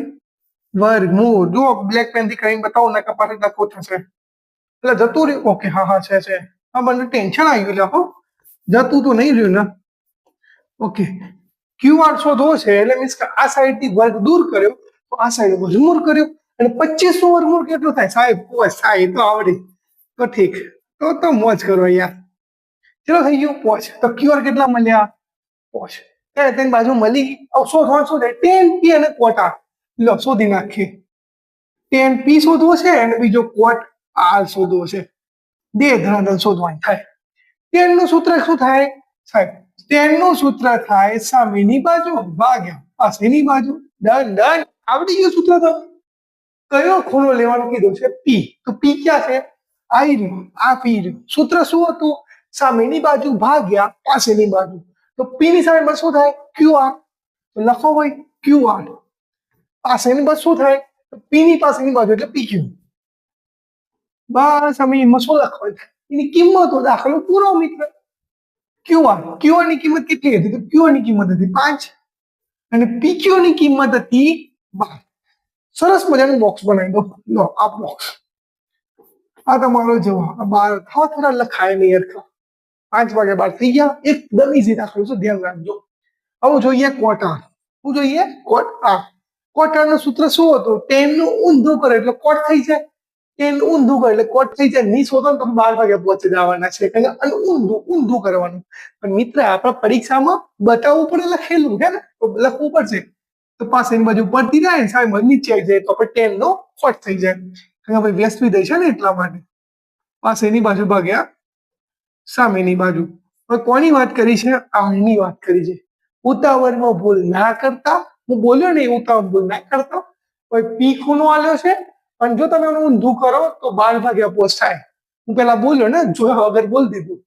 વર્ગમૂળ. જો બ્લેક પેન થી કરીને બતાવો ને કપાસ લખો થશે એટલે જતું રહ્યું. ઓકે હા છે. હા મને ટેન્શન આવી ગયું. લખો જતું તો નહીં રહ્યું ને. ઓકે QR શોધવો છે એટલે મીન્સ કે આ સાઈડ થી વર્ગ દૂર કર્યો તો આ સાઈડ વર્ગમૂળ કર્યો. અને 25 નું વર્ગમૂળ કેટલું થાય સાહેબ? થાય તો આવડે તો ઠીક, તો મોજ કરો યાર. ચલો થઈ ગયું પોચ. તો QR કેટલા મળ્યા? પોચ. તેની બાજુ મળી. શોધવાનું શું થાય? tan p અને cot r. લો શોધી નાખીએ. tan p શોધવો છે અને બીજો cot r શોધવો છે. બે ધરાધર શોધવાની થાય. tan નું સૂત્ર શું થાય સાહેબ? tan નું સૂત્ર થાય સામેની બાજુ ભાગ્યા પાછળની બાજુ. ડન. આવડી ગયું સૂત્ર. તો કયો ખૂણો લેવાનો કીધું છે? P. તો P ક્યાં છે? આઈ રહ્યું, આ P રહ્યું. સૂત્ર શું હતું? સામેની બાજુ ભાગ્યા પાછળની બાજુ. તો P ની સામે શું થાય? QR. તો લખો ભાઈ QR. પાછળની બાજુ શું થાય? તો P ની પાછળની બાજુ એટલે PQ. બસ અમે એમાં શું લખવાનું? એની કિંમતો દાખલો પૂરો મિત્ર. QR ની કિંમત કેટલી હતી? તો QR ની કિંમત હતી 5 અને PQ ની કિંમત હતી 12. સરસ મજાનું બોક્સ બનાવી દો. લો આ બોક્સ. આ તમારો જવાબ 12 થોડા લખાય નહીં યાર 5 વાગે 12 થઈ ગયા એકદમ ઈઝી દાખલો છે ધ્યાન રાખજો હવે જોઈએ ક્વોટર શું જોઈએ ક્વોટર નું સૂત્ર શું હતું 10 નું ઊંધું કરે એટલે ક્વોટ થઈ જાય 10 નું ઊંધું કરે એટલે ક્વોટ થઈ જાય ની શોધો તો 12 વાગે પહોંચી જવાના છે અને ઊંધું કરવાનું પણ મિત્ર આપણા પરીક્ષામાં બતાવવું પડે લખેલું છે ને તો લખવું પડશે તો પાસેની બાજુ પડતી જાય સામે નીચે આવી જાય તો આપણે 10 નો ક્વોટ થઈ જાય કારણ કે ભાઈ વ્યસ્ત વિધેય છે ને એટલા માટે પાસેની બાજુ ભાગ્યા સામેની બાજુ હવે કોની વાત કરી છે આની વાત કરી છે ઉતાવળમાં ભૂલ ના કરતા હું બોલ્યો ને ઉતાવળ ભૂલ ના કરતા કોઈ પી ખૂણો આલ્યો છે અને જો તમે એનું ઊંધું કરો તો 12 વાગ્યા પહોંચાય હું પેલા બોલ્યો ને જોયા વગર બોલ દીધું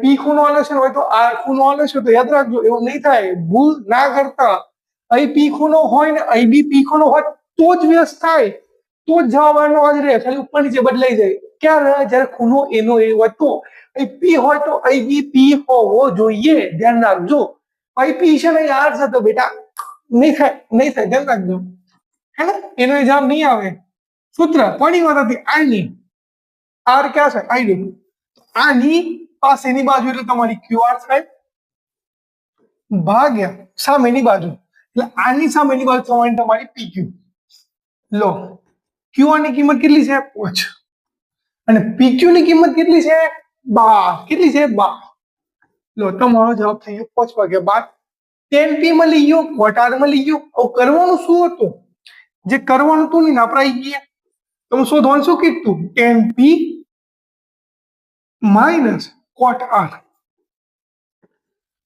પી ખૂણો આલ્યો છે હોય તો આર ખૂણો આલ્યો છે તો યાદ રાખજો એવું નહીં થાય ભૂલ ના કરતા અહીં પી ખૂણો હોય ને અહીં બી પી ખૂણો હોય તો જ વ્યસ્ત થાય તો જ જવાબ આનો જ રહે ખાલી ઉપર નીચે બદલાઈ જાય ક્યારે જયારે ખૂણો એનો એ હોય તો અહીં પી હોય તો અહીં બી પી હોવો જોઈએ ધ્યાન રાખજો અહીં પી છે ને આર છે તો બેટા નહીં થાય ધ્યાન રાખજો હે ને એનો એક્ઝામ નહીં આવે સૂત્ર કોની વાત હતી આની આર ક્યાં છે આઈ આની પાસેની બાજુ એટલે તમારી ક્યુઆર થાય ભાગ્યા સામેની બાજુ એટલે આની સામેની બાજુ થવાની તમારી પીક્યુ લો ક્યુઆર ની કિંમત કેટલી છે 5 અને પીક્યુ ની કિંમત કેટલી છે 12 કેટલી છે 12 લો તમારો જવાબ થઈ ગયો 5 વાગ્યા 12 10 પી મળી ગયો ક્વોટાર મળી ગયો હવે કરવાનું શું હતું જે કરવાનું હતું ને આપણે ગયા તમે શોધવાનું શું કીધું 10 પી માઇનસ ક્વોટ આર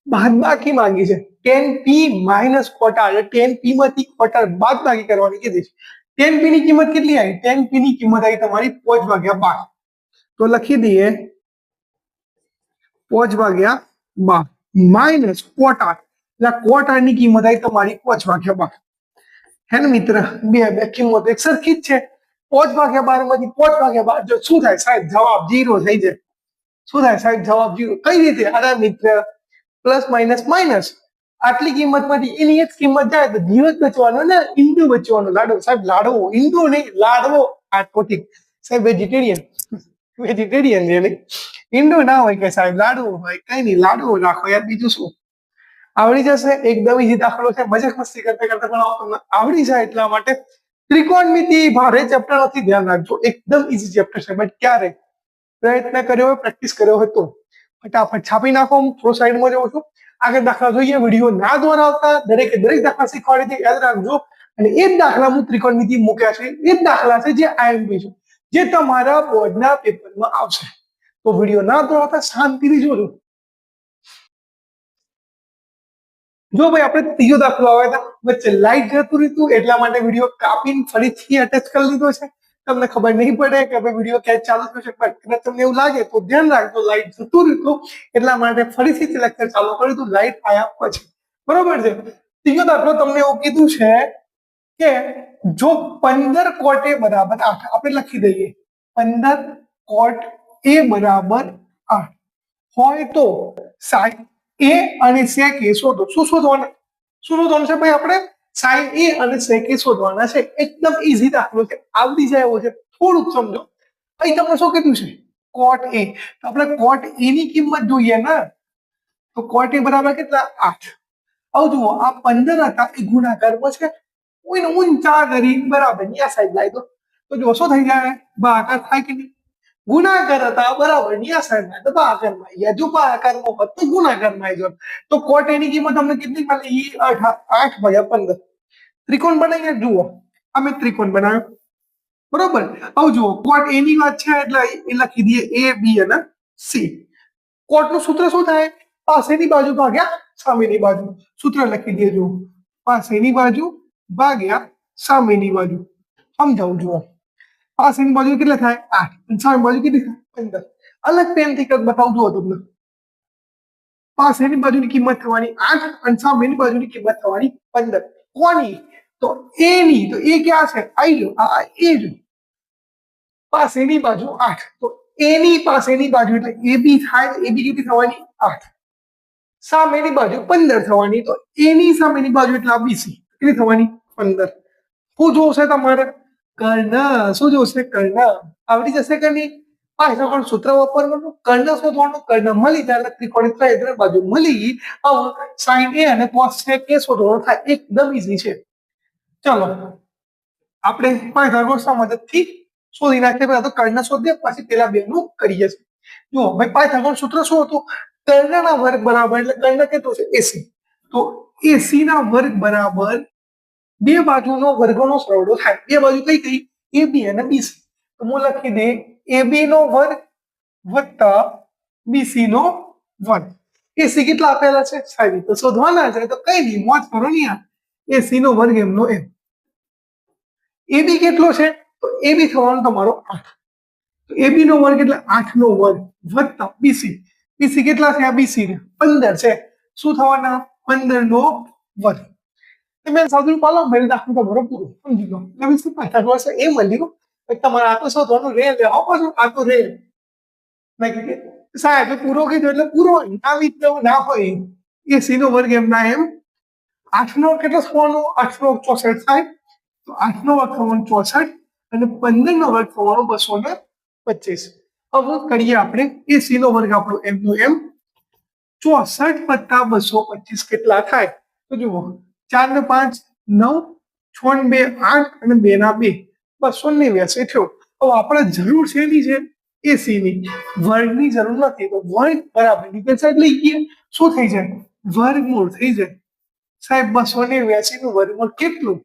બાદબાકી માંગી છે 10 પી માઇનસ ક્વોટ આર 10 પી માંથી ક્વોટ આર બાદબાકી કરવાની કીધી છે 10 પી ની કિંમત કેટલી આવી 10 પી ની કિંમત આવી તમારી 5 વાગ્યા 12 તો લખી દઈએ 5 વાગ્યા 12 માઇનસ ક્વોટ આર એટલે ક્વોટ આર ની કિંમત આવી તમારી 5 વાગ્યા 12 હે ને મિત્ર બે કિંમત એક સરખી જ છે 5 વાગ્યા 12 માંથી 5 વાગ્યા 12 જો શું થાય સાહેબ જવાબ 0 થઈ જાય શું થાય સાહેબ જવાબ 0 કઈ રીતે અરે મિત્ર પ્લસ માઇનસ માઇનસ આટલી કિંમત માંથી એની એક કિંમત જાય તો જીવ જ બચવાનો ને ઈંડુ બચવાનો લાડવો સાહેબ લાડવો ઈંડુ નહીં લાડવો આ ટોટિક સાહેબ વેજીટેરિયન છે નહીં ઈંડુ ના હોય કે સાહેબ લાડવો હોય કઈ નહીં લાડવો રાખો યાર બીજું શું આવડી જશે એકદમ ઈઝી દાખલો છે મજાક મસ્તી કરતા કરતા પણ તમને આવડી જાય એટલા માટે ત્રિકોણમિતિ ભારે ચેપ્ટર નથી ધ્યાન રાખજો એકદમ ઈઝી ચેપ્ટર છે બટ ક્યારે પ્રયત્ન કર્યો હોય પ્રેક્ટિસ કર્યો હોય તો ફટાફટ છાપી નાખો હું થોડો સાઈડમાં જઉં છું આગળ દાખલા જોઈએ વિડીયો ના દોરાવતા દરેક દાખલા શીખવાડી દે યાદ રાખજો અને એ જ દાખલા હું ત્રિકોણમિતિ મૂક્યા છે એ જ દાખલા છે જે આઈએમપી છે જે તમારા બોર્ડના પેપરમાં આવશે તો વિડીયો ના દોરાવતા શાંતિથી જોજો જો ભાઈ આપણે ત્રીજો દાખલો આવ્યા હતા વચ્ચે લાઈટ જતું રહ્યું એટલા માટે વિડીયો કાપીને ફરીથી અટેચ કરી લીધો છે તમને ખબર નહીં પડે કે ભાઈ વિડીયો ક્યાં ચાલુ થયો છે પણ તમને એવું લાગે તો ધ્યાન રાખજો લાઈટ જતું રહ્યું એટલા માટે ફરીથી લેક્ચર ચાલુ કર્યું હતું લાઈટ આવ્યા પછી બરોબર છે ત્રીજો દાખલો તમને એવું કીધું છે કે જો 15 કોટ એ બરાબર 8 આપણે લખી દઈએ 15 કોટ એ બરાબર 8 હોય તો સાઈન એ અને sec એ શોધો શું શોધવાનું છે ભાઈ આપણે sin a અને sec a શોધવાના છે એકદમ ઈઝી દાખલો છે આવડી જાય એવો છે થોડુંક સમજો અહીં તમને શું કીધું છે cot a તો આપણે cot a ની કિંમત જોઈએ ને તો cot a બરાબર કેટલા 8 આવ જુઓ આ 15 હતા એ ગુણાકારમાં છે કોઈને ઊંચા કરી બરાબર ની આ સાઈડ લાવી દો તો જો શું થઈ જાય ભાગાકાર થાય કે નહીં ગુણાકાર હતા બરાબર ની આ સાઈડ તો ભાગાકારમાં આવી જાય જો ભાગાકારમાં હોત તો ગુણાકારમાં આવી જાય તો cot a ની કિંમત તમને કેટલી મળી 8/15 ત્રિકોણ બનાવીને જુઓ અમે ત્રિકોણ બનાવ્યો બરોબર આવ જુઓ cot a ની વાત છે એટલે એ લખી દઈએ a b અને c cot નું સૂત્ર શું થાય પાસેની બાજુ ભાગ્યા સામેની બાજુ સૂત્ર લખી દઈએ જુઓ પાસેની બાજુ ભાગ્યા સામેની બાજુ સમજાવું જુઓ પાસેની બાજુ કેટલા થાય 8 અને સામેની બાજુ કેટલી થાય 15 અલગ પેનથી કદ બતાવું જુઓ તમને પાસેની બાજુની કિંમત થવાની 8 અને સામેની બાજુની કિંમત થવાની 15 કોની તો a ની તો a ક્યાં છે આઈ લો આ a જો પાસેની બાજુ 8 તો a ની પાસેની બાજુ એટલે ab થાય ab કેટલી થવાની 8 સામેની બાજુ 15 થવાની તો a ની સામેની બાજુ એટલે bc કેટલી થવાની 15 શું જોશે તમારે કર્ણ શું જોશે? કર્ણ આવડી જશે કે નહીં? પાયથાગોરસ સૂત્ર વાપરવાનું, કર્ણ શોધવાનું, કર્ણ મળી જાય એટલે ત્રિકોણ ત્રણ બાજુ મળી. હવે sin a અને cos a શોધવાનું થાય, એકદમ ઈઝી છે. ચલો આપણે પાયથાગોરસના મદદથી શોધી નાખીએ. પહેલા તો કર્ણ શોધીએ, પછી પેલા બેનું કરીએ. જુઓ ભાઈ, પાયથાગોરસ સૂત્ર શું હતું? કર્ણના વર્ગ બરાબર, એટલે કર્ણ કેટલું છે? એસી. તો એસી ના વર્ગ બરાબર બે બાજુનો વર્ગનો સરવાળો થાય. બે બાજુ કઈ કઈ? એ બી અને બીસી. તો હું લખી દે એ બી નો વર્ગ વત્તા બીસી નો વર્ગ. એસી કેટલા આપેલા છે? 60. તો શોધવાના છે તો કઈ નહીં, મોજ કરો ને યાર. એસી નો વર્ગ એમનો એમ. એ બી કેટલો છે? તો એ બી થવાનો તમારો 8. તો એ બી નો વર્ગ એટલે 8 નો વર્ગ વત્તા બીસી. બીસી કેટલા છે? આ બીસી 15 છે. શું થવાના? 15 નો વર્ગ. મેં સાદું પાલો મેં દાખલો તમારો પૂરો સમજી લો. એટલે શું પાયથાગોરસ એ મળ્યું. તમારે આ તો શોધવાનું રે લે પાછું, આ તો રે સાહેબ પૂરો કીધો એટલે પૂરો. ના વિદ્યાઓ ના હોય. એસી નો વર્ગ એમના એમ 8 નો કેટલો થવાનો? 8 નો 64 થાય. તો 8 નો વર્ગ થવાનો 64 અને 15 નો વર્ગ થવાનો 225. હવે કરીએ આપણે એસી નો વર્ગ આપણો એમનો એમ 64 વત્તા 225 કેટલા થાય? તો જુઓ 4 ને 5 9, 6 ને 2 8 અને 2 ના 2 289 થયો. હવે આપણે જરૂર છે એની છે એસી ની, વર્ગની જરૂર નથી. તો વર્ગ બરાબર નીચે સાઈડ લઈ ગઈએ, શું થઈ જાય? વર્ગમૂળ થઈ જાય. સાહેબ 289 નું વર્ગમૂળ કેટલું?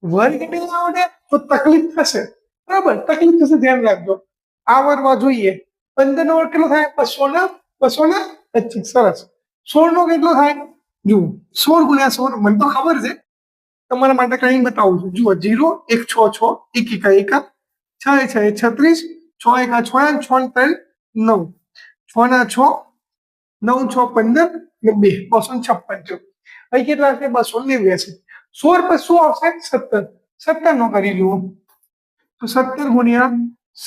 વર્ગ નહીં આવડે તો તકલીફ થશે. બરાબર, તકલીફ થશે, ધ્યાન રાખજો. આ વર્ગમાં જોઈએ 15 નો વર્ગ કેટલો થાય? 225. સરસ. 16 નો કેટલો થાય? જુઓ 16 ગુણ્યા 16 મને તો ખબર છે, તમારા માટે કઈ બતાવું છું. જુઓ 0 1 6 6 1 1 6 6 36 6 1 6 6 3 9 6 ના 6 9 6 15 ને 2 256. અહીં કેટલા છે? 289. 16 પર શું આવશે? 17. 17 નો કરી જુઓ તો 17 ગુણ્યા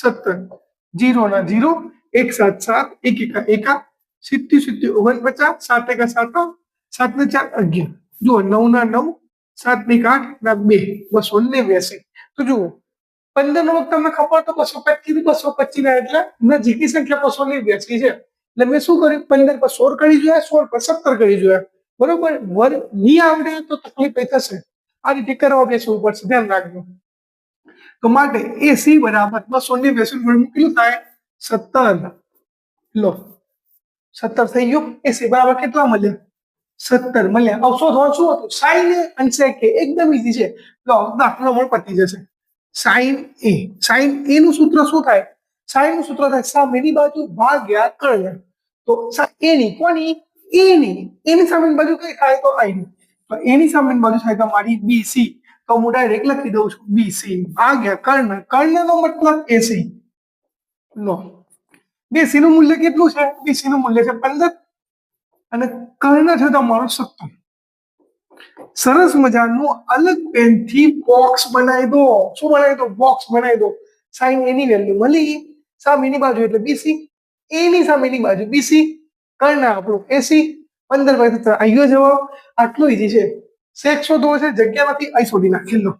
17. 0 ના 0 1 7 7 1 1 સિત્તી સિત્તી 49 7 1 7 7 ને 4 11. જુઓ 9 ના 9 7 ની 8 ના 2 289. તો જુઓ 15 નો તમને ખબર તો 225 225 ના એટલે નજીકની સંખ્યા 289 છે. એટલે મેં શું કર્યું? 15 પર 16 કરી જોયા, 16 પર 17 કરી જોયા. બરોબર. વર્ગ નહીં આવડે તો તકલીફ થશે. આ રીતે કરવા બેસવું પડશે, ધ્યાન રાખજો. તો માટે એસી બરાબર 289 વર્ગ કેટલું થાય? 17. લો 17 થઈ ગયું. એસી બરાબર કેટલા મળ્યા? 17 મળ્યા. હવે શોધવાનું શું હતું? સાઈન એ અને સેક એ. એકદમ ઈઝી છે. લો દાખલો પણ પતી જશે. સાઈન એ. સાઈન એ નું સૂત્ર શું થાય? સાઈન નું સૂત્ર થાય સામેની બાજુ ભાગ્યા કર્ણ. તો એની કોની? એની સામેની બાજુ કઈ થાય? તો આઈની. તો એની સામેની બાજુ થાય તમારી બીસી. તો હું ડાયરેક્ટ લખી દઉં છું બીસી ભાગ્યા કર્ણ. કર્ણ નો મતલબ એસી. લો બીસી નું મૂલ્ય કેટલું છે? બીસી નું મૂલ્ય છે 15 અને કર્ણ છે તમારો 17. સરસ મજાનું અલગ પેનથી બોક્સ બનાવી દો. શું બનાવી દો? બોક્સ બનાવી દો. સાઈન એની વેલ્યુ મળી, સામેની બાજુ એટલે બીસી, એની સામેની બાજુ બીસી, કર્ણ આપણું એસી. 15 બાય 17 આવી ગયો જવાબ. આટલું ઈઝી છે. સેક શોધવો છે, જગ્યા નથી, અહીં શોધી નાખી લો.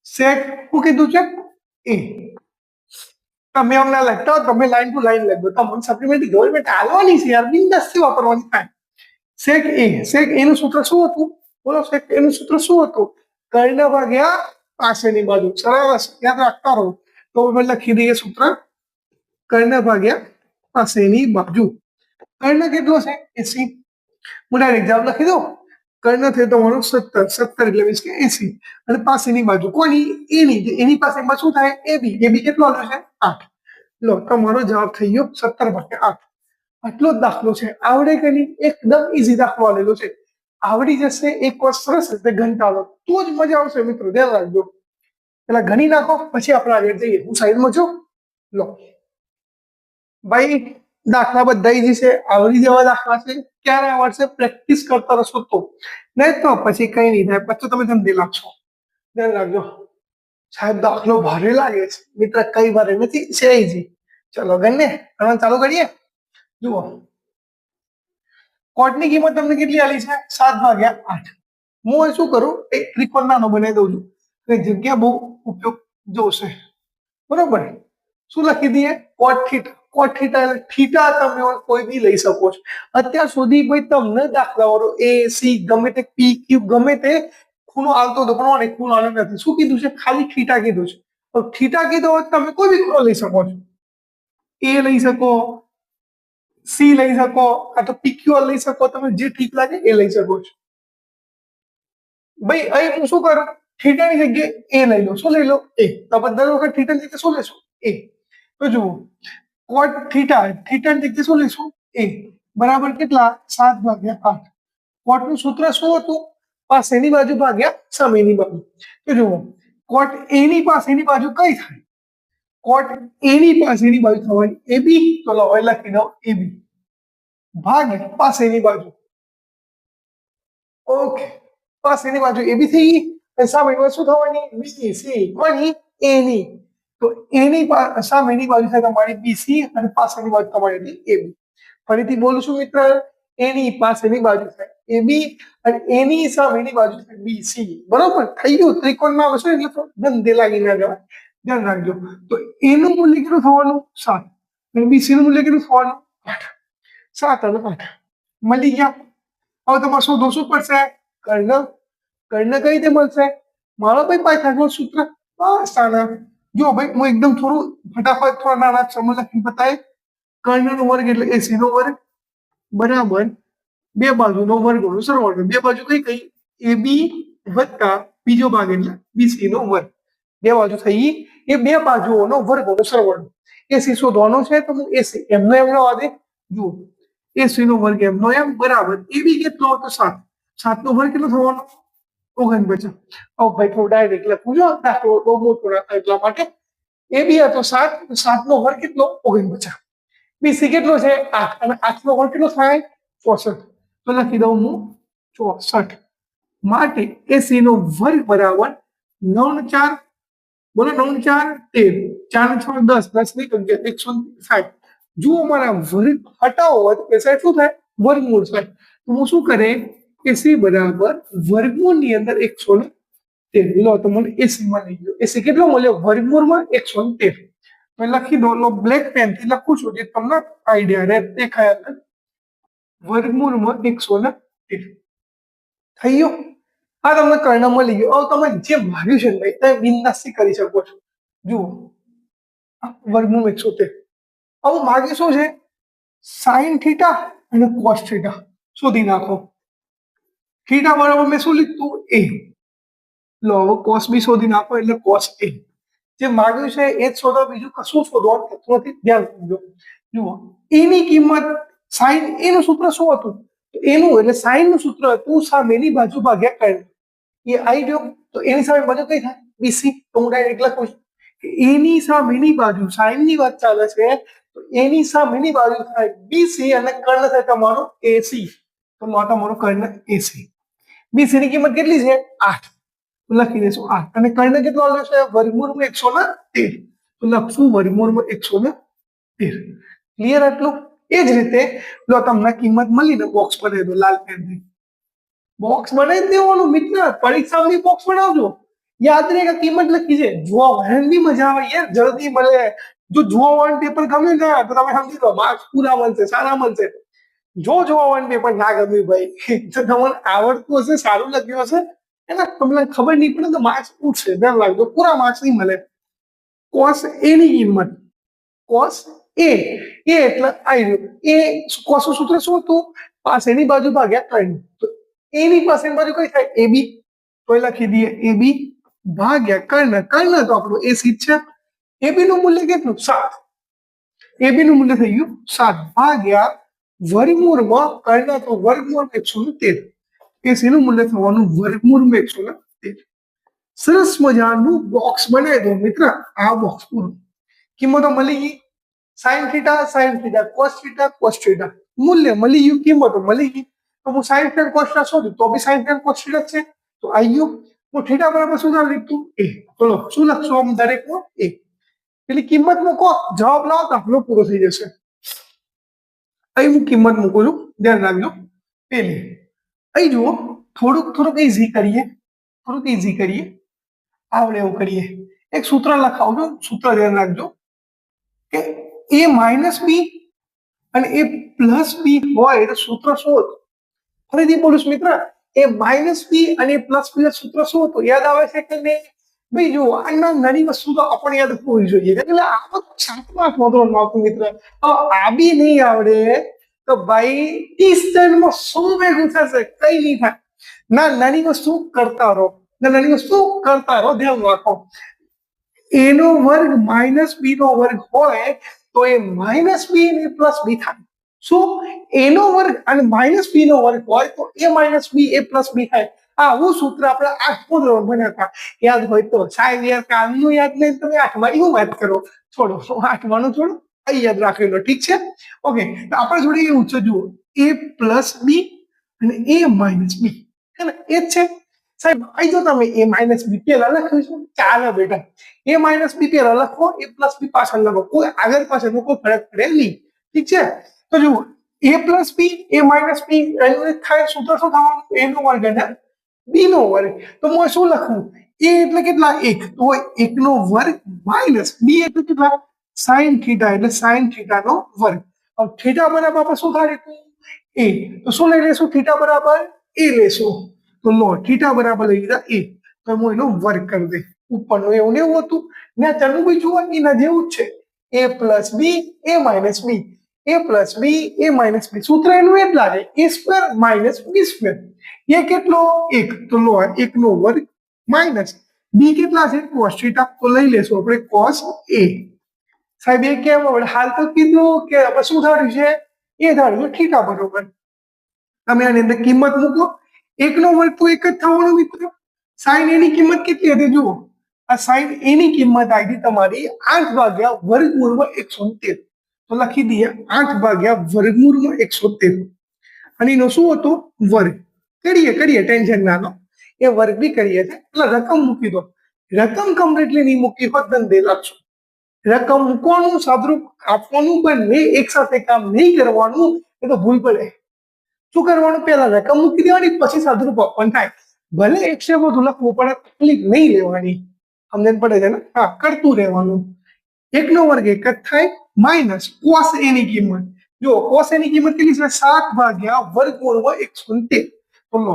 સેક શું કીધું છે? એ. તમે અમને લખતા હો, તમે લાઈન ટુ લાઈન લખો. તમને સપ્લિમેન્ટરી ગવર્મેન્ટ આવવાની છે યાર, બિંદાસથી વાપરવાની થાય. સેક એ. સેક એ નું સૂત્ર શું હતું? બોલો, સેક એ નું સૂત્ર શું હતું? કર્ણ ભાગ્યા પાસેની બાજુ. સરસ, યાદ રાખતા રહો. તો અમે લખી દઈએ સૂત્ર કર્ણ ભાગ્યા પાસેની બાજુ. કર્ણ કેટલો છે? 80. હું ડાયરેક્ટ જવાબ લખી દઉં. કર્ણ થયો તમારો 17. 17 એટલે મીન્સ કે 80. અને પાસેની બાજુ કોની? એની. એની પાસે શું થાય? એબી. એબી કેટલો આવ્યો છે? 8. લો તમારો જવાબ થઈ ગયો 17 ભાગ્યા 8. આટલો જ દાખલો છે. આવડે કે નહીં? એકદમ ઈઝી દાખલો આવેલો છે. આવડી જશે એક વાર સરસ રીતે ઘંટાળો તો જ મજા આવશે મિત્રો, ધ્યાન રાખજો. પેલા ગણી નાખો પછી આપણે આગળ જઈએ. હું સાઈડમાં છું. લો ભાઈ, દાખલા બધા ઈઝી છે, આવડી જવા દાખલા છે. ક્યારે આવડશે? પ્રેક્ટિસ કરતા રહેશો તો. નહીં તો પછી કઈ નહીં થાય, પછી તમે ધંધે લાગશો. ધ્યાન રાખજો. સાહેબ દાખલો ભારે લાગે છે મિત્ર, કઈ ભારે નથી, છે ઈઝી. ચલો ગણને ગણવાનું ચાલુ કરીએ. જુઓ કોટની કિંમત તમને કેટલી આલી છે? 7 ભાગ્યા 8. હું શું કરું? એક ત્રિકોણ નાનો બનાવી દઉં છું. જગ્યા બહુ ઉપયોગ જોશે, બરોબર. શું લખી દઈએ? કોટ થીટા. કોટ થીટા એટલે થીટા તમે કોઈ બી લઈ શકો છો. અત્યાર સુધી ભાઈ તમને દાખલાઓ એ સી ગમે તે પી ક્યુ ગમે તે ખૂણો આવતો હતો પણ મને ખૂણો આવ્યો નથી. શું કીધું છે? ખાલી થીટા કીધું છે. તો થીટા કીધો હોય તમે કોઈ બી ખૂણો લઈ શકો છો. એ લઈ શકો, સી લઈ શકો, આ તો પીક્યુઆર લઈ શકો, તમે જે ઠીક લાગે એ લઈ શકો છો. ભાઈ અહીં હું શું કરું? થીટાની જગ્યાએ એ લઈ લો. શું લઈ લો? એ. તો આપણે દર વખત થીટાની જગ્યાએ શું લેશું? એ. તો જુઓ, કોટ થીટા, થીટાની જગ્યાએ શું લઈશું? એ. બરાબર કેટલા? 7/8. કોટનું સૂત્ર શું હતું? પાસેની બાજુ ભાગ્યા સામેની બાજુ. તો જુઓ, કોટ એની પાસેની બાજુ કઈ થાય? કોટ એની પાસેની બાજુ થવાની એ બી. તો હવે લખી દો એ બી ભાગ્યા પાસેની બાજુ. ઓકે, પાસેની બાજુ એ બી થઈ ગઈ અને સામેની બાજુ શું થવાની? B C. કોની? એની. તો એની સામેની બાજુ થાય તમારી બીસી અને પાસેની બાજુ તમારી એ બી. ફરીથી બોલું છું મિત્ર, એની પાસેની બાજુ થાય એ બી અને એની સામેની બાજુ થાય બીસી. બરોબર થઈ ગયું. ત્રિકોણમાં આવશે એટલે ગંદે લાગી ના જવાય, ધ્યાન રાખજો. તો એનું મૂલ્ય કેટલું થવાનું? 7 અને બીસી નું મૂલ્ય કેટલું થવાનું? 8. 7 અને 8 મળી ગયા. હવે તમારે શોધવું શું પડશે? કર્ણ. કર્ણ કઈ રીતે મળશે? મારો ભાઈ પાયથાગોરસ સૂત્ર. બસ આના જો ભાઈ હું એકદમ થોડું ફટાફટ થોડા નાના સમજ લખી બતાય. કર્ણનો વર્ગ એટલે એસી નો વર્ગ બરાબર બે બાજુનો વર્ગનો સરવાળો. બે બાજુ કઈ કઈ? એ બી વત્તા બીજો ભાગ એટલે બીસી નો વર્ગ. બે બાજુ થઈ એ બે બાજુઓનો વર્ગનો સરવાળો. એસી શોધવાનો છે તો હું એસી એમનો એમ ના દે. જુઓ, એસી નો વર્ગ એમનો એમ બરાબર એ બી કેટલો? તો 7. 7 નો વર્ગ કેટલો થવાનો? 49. ભાઈ થોડું ડાયરેક્ટ લખું છો, દાખલો બહુ મોટો ના થાય એટલા માટે. એ બી હતો 7. 7 નો વર્ગ કેટલો? 49. બીસી કેટલો છે? 8 અને 8 નો વર્ગ કેટલો થાય? 64. તો લખી દઉં હું 64. માટે એસી નો વર્ગ બરાબર 9 ને 4 બોલો 9 ને 4 13. 4 ને 6 10. 10 ની 160. જો અમારા વર્ગ હટાવો હોય તો સાહેબ શું થાય? વર્ગમૂળ થાય. તો હું શું કરે? એસી બરાબર વર્ગમૂળ ની અંદર 113. લો તો મને એસી માં લઈ ગયો. એસી કેટલો મળ્યો? વર્ગમૂળમાં 113. તો લખી દો. લો બ્લેક પેન થી લખું છું જે તમને આઈડિયા રહે દેખાય. વર્ગમૂળમાં 113 થઈ ગયો. આ તમને કર્ણ મળી ગયો. હવે તમે જે માગ્યું છે ભાઈ તમે બિંદાસથી કરી શકો છો. જુઓ, વર્ગમૂળ 113. હવે માગ્યું શું છે? સાઈન થીટા અને કોસ થીટા શોધી નાખો. થીટા બરાબર મેં શું લીધું? એ. લો હવે કોસ બી શોધી નાખો એટલે કોસ એ. જે માગ્યું છે એ જ શોધો, બીજું કશું શોધવાનું થતું નથી. ધ્યાન રાખજો. જુઓ, એની કિંમત સાઈન એનું સૂત્ર શું હતું? એનું એટલે સાઈન નું સૂત્ર હતું સામેની બાજુ ભાગ્યા કર્ણ. એ આવી ગયો. તો એની સામે બાજુ કઈ થાય? બીસી. તો હું ડાયરેક્ટ લખું છું કે એની સામેની બાજુ સાઈન ની વાત ચાલે છે તો એની સામેની બાજુ થાય બીસી અને કર્ણ થાય તમારો એસી. તો તમારો કર્ણ એસી. બીસી ની કિંમત કેટલી છે? 8. લખી દઈશું 8 અને કર્ણ કેટલો આવ્યો છે? વર્ગમૂળમાં 113. તો લખશું વર્ગમૂળમાં 113. ક્લિયર આટલું? એ જ રીતે લો તમને કિંમત મળી ને બોક્સ બનાવી દો લાલ પેનથી. બોક્સ બનાવી દેવાનું મિત્ર. પરીક્ષાની બોક્સ બનાવજો. યાદ રહે કે કિંમત લખી છે. જોવા વાળાને બી મજા આવે યાર, જલ્દી મળે. જો જોવા વાળાનું પેપર ગમે ને તો તમે સમજી લો માર્ક્સ પૂરા મળશે, સારા મળશે. જો જોવા વાળાનું પેપર ના ગમ્યું ભાઈ તો તમને આવડતું હશે, સારું લખ્યું હશે એના તમને ખબર નહીં પડે તો માર્ક્સ ઉઠશે. ધ્યાન રાખજો, પૂરા માર્ક્સ નહીં મળે. કોસ એ ની કિંમત કોસ એ એટલે આવી રહ્યું. એ કોસ નું સૂત્ર શું હતું? પાસેની બાજુ ભાગ્યા કર્ણ. તો એની પાસેની બાજુ કઈ થાય? એ બી. તો લખી દઈએ એ બી ભાગ્યા કર્ણ. કર્ણ તો આપણું એ સી છે. એ બી નું મૂલ્ય કેટલું? 7. એ બી નું મૂલ્ય થઈ ગયું 7 ભાગ્યા વર્ગમૂળમાં કર્ણ તો વર્ગમૂળ 113. એસી નું મૂલ્ય થવાનું વર્ગમૂળમાં 113. સરસ મજાનું બોક્સ બનાવી દો મિત્ર. આ બોક્સ પૂરું. કિંમતો મળી ગઈ. Sine theta, cos theta. મૂલ્ય મળી ગયું, કિંમતો મળી ગઈ. તો હું સાઈન થીટા કોસ થીટા શોધું તો બી સાઈન થીટા કોસ થીટા છે. તો આવી ગયું. હું થીટા બરાબર શું લીધું? એ. બોલો શું લખશો આમ દરેકમાં? એ. એટલે કિંમત મૂકો, જવાબ લાવો તો આપણો પૂરો થઈ જશે. અહીં હું કિંમત મૂકું છું, ધ્યાન રાખજો. પેલી અહીં જુઓ, થોડુંક ઈઝી કરીએ. આવડે એવું કરીએ. એક સૂત્ર લખાવું છું, સૂત્ર ધ્યાન રાખજો કે a માઇનસ બી અને એ પ્લસ બી હોય તો સૂત્ર શું હતું? ફરીથી બોલું છું મિત્ર, એ માઇનસ બી અને પ્લસ બી સૂત્ર શું હતું યાદ આવે છે કે નહીં? ભાઈ જુઓ, આના નાની વસ્તુ તો આપણે યાદ હોવી જોઈએ, એટલે આ બધું સાતમા ધોરણમાં આવતું મિત્ર. આ બી નહીં આવડે તો ભાઈ 30 માં 100 ભેગું થશે, કઈ નહીં થાય. ના નાની વસ્તુ કરતા રહો, ના નાની વસ્તુ કરતા રહો, ધ્યાન રાખો. a નો વર્ગ માઇનસ બી નો વર્ગ હોય તો એ માઇનસ બી અને પ્લસ બી થાય. શું? a નો વર્ગ અને માઇનસ બી નો વર્ગ હોય તો એ માઇનસ બી એ પ્લસ બી થાય. આવું સૂત્ર આપણે 8મો ધોરણ ભણ્યા હતા, યાદ હોય તો. સાહેબ યાર કાલનું યાદ નહીં, તમે 8મા એવું વાત કરો, છોડો 8માનું છોડો, અહીં યાદ રાખેલો, ઠીક છે? ઓકે, તો આપણે જોડે એવું છે, જુઓ, a પ્લસ બી અને a માઇનસ બી, હે ને? એ જ છે સાહેબ. અહીં જો તમે a માઇનસ બી પેલા લખ્યું છે, ચાલો બેટા, a માઇનસ બી પેલા લખો, a પ્લસ બી પાછળ લખો, કોઈ આગળ પાછળનો કોઈ ફરક પડે નહીં, ઠીક છે? તો જુઓ, a plus b a minus b એનું થાય સૂત્ર શું થવાનું? a નો વર્ગ અને બી નો વર્ગ. તો હું શું લખું? a એટલે કેટલા? 1, તો 1 નો વર્ગ માઇનસ બી એટલે કેટલા? સાઇન થીટા, એટલે સાઇન થીટા નો વર્ગ. હવે થીટા બરાબર આપણે શું થાય? a. તો શું લઈ લેશું? થીટા બરાબર a લેશું. તો લો, થીટા બરાબર લઈ લીધા a, તો હું એનો વર્ગ કરી દે. ઉપરનું એવું ને એવું હતું ને, ચાલુ બી જુઓ એના જેવું જ છે. a plus b a minus b, a plus b a minus b, સૂત્ર એનું એટલા છે, a square minus b square. એ કેટલો? 1, તો લો 1 નો વર્ગ માઇનસ બી કેટલા છે? કોસ થીટા, તો લઈ લેશું આપણે કોસ a. સાહેબ એ કેમ આવડે? હાલ તો કીધું કે આપણે શું ધાર્યું છે? એ ધાર્યું થીટા બરોબર. તમે આની અંદર કિંમત મૂકો, 1 નો વર્ગ તો 1 જ થવાનો મિત્ર. સાઈન એની કિંમત કેટલી હતી? જુઓ, આ સાઈન એની કિંમત આવી તમારી 8 ભાગ્યા વર્ગમૂળમાં 113. તો લખી દઈએ 8 ભાગ્યા વર્ગમૂળમાં 113. અને એનો શું હતો? વર્ગ. કરીએ ટેન્શન ના લો, એ વર્ગ બી કરીએ છે. એટલે રકમ મૂકી દો. રકમ કમ્પ્લીટલી નહીં મૂકી હોત ધંધે લાગશો. રકમ મૂકવાનું, સાદરૂપ આપવાનું, બંને એક સાથે કામ નહીં કરવાનું, એ તો ભૂલ પડે. શું કરવાનું? પહેલા રકમ મૂકી દેવાની, પછી સાદરૂપ આપવાનું થાય. ભલે 100 વધુ લખવું પડે, તકલીફ નહીં લેવાની, સમજણ પડે છે ને? હા, કરતું રહેવાનું. 1 નો વર્ગ 1 જ થાય, માઇનસ કોસ એની કિંમત. જો કોસ એની કિંમત કેટલી છે? 7 ભાગ્યા વર્ગમૂળમાં 113. તો લો,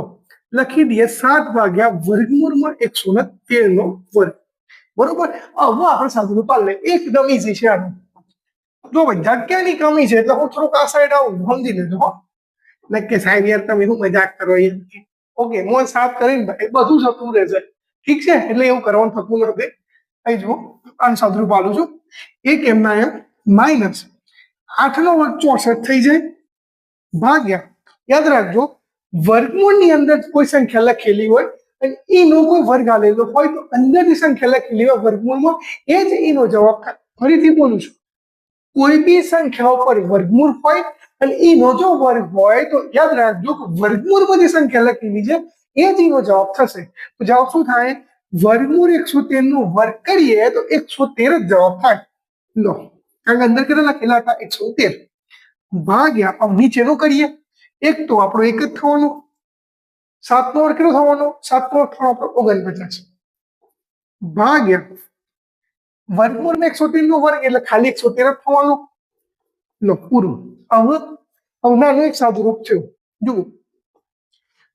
લખી દઈએ 7 ભાગ્યા વર્ગમૂળમાં 113 નો વર્ગ. બરોબર. હવે આપણે સાદું પાલ લે, એકદમ ઈઝી છે આનું. જો ભાઈ જગ્યાની કમી છે એટલે હું થોડુંક આ સાઈડ આવું, સમજી લેજો. હો, કે સાહેબ યાર તમે શું મજાક કરો એમ. ઓકે, મોન સાફ કરીને ભાઈ બધું થતું રહેશે, ઠીક છે? એટલે એવું કરવાનું થતું નથી. અહીં જુઓ, આનું સાદું પાલું છું, એક એમના એમ માઇનસ 8 નો વર્ગ 64 થઈ જાય, ભાગ્યા, યાદ રાખજો, વર્ગમૂળની અંદર કોઈ સંખ્યા લખેલી હોય અને એનો કોઈ વર્ગ આલેલો હોય તો અંદરની સંખ્યા લખેલી હોય વર્ગમૂળમાં, એ જ એનો જવાબ થાય. ફરીથી બોલું છું, કોઈ બી સંખ્યા ઉપર વર્ગમૂળ હોય અને એનો જો વર્ગ હોય તો યાદ રાખજો કે વર્ગમૂળમાં જે સંખ્યા લખેલી છે એ જ એનો જવાબ થશે. તો જવાબ શું થાય? વર્ગમૂળ 113 નો વર્ગ કરીએ તો 113 જ જવાબ થાય. લો, કારણ કે અંદર કેટલા લખેલા હતા? 113 ભાગ્યા નીચેનું કરીએ, એક તો આપણો એક જ થવાનો, 7 નો વર્ગ કેટલો થવાનો? 7 નો વર્ગ થવાનો આપણો 49 ભાગ્યા વર્ગમૂળ 113 નો વર્ગ એટલે ખાલી 113 જ થવાનો. લો, પૂરું. હવે નાનું એક સાદું રૂપ થયું. જુઓ,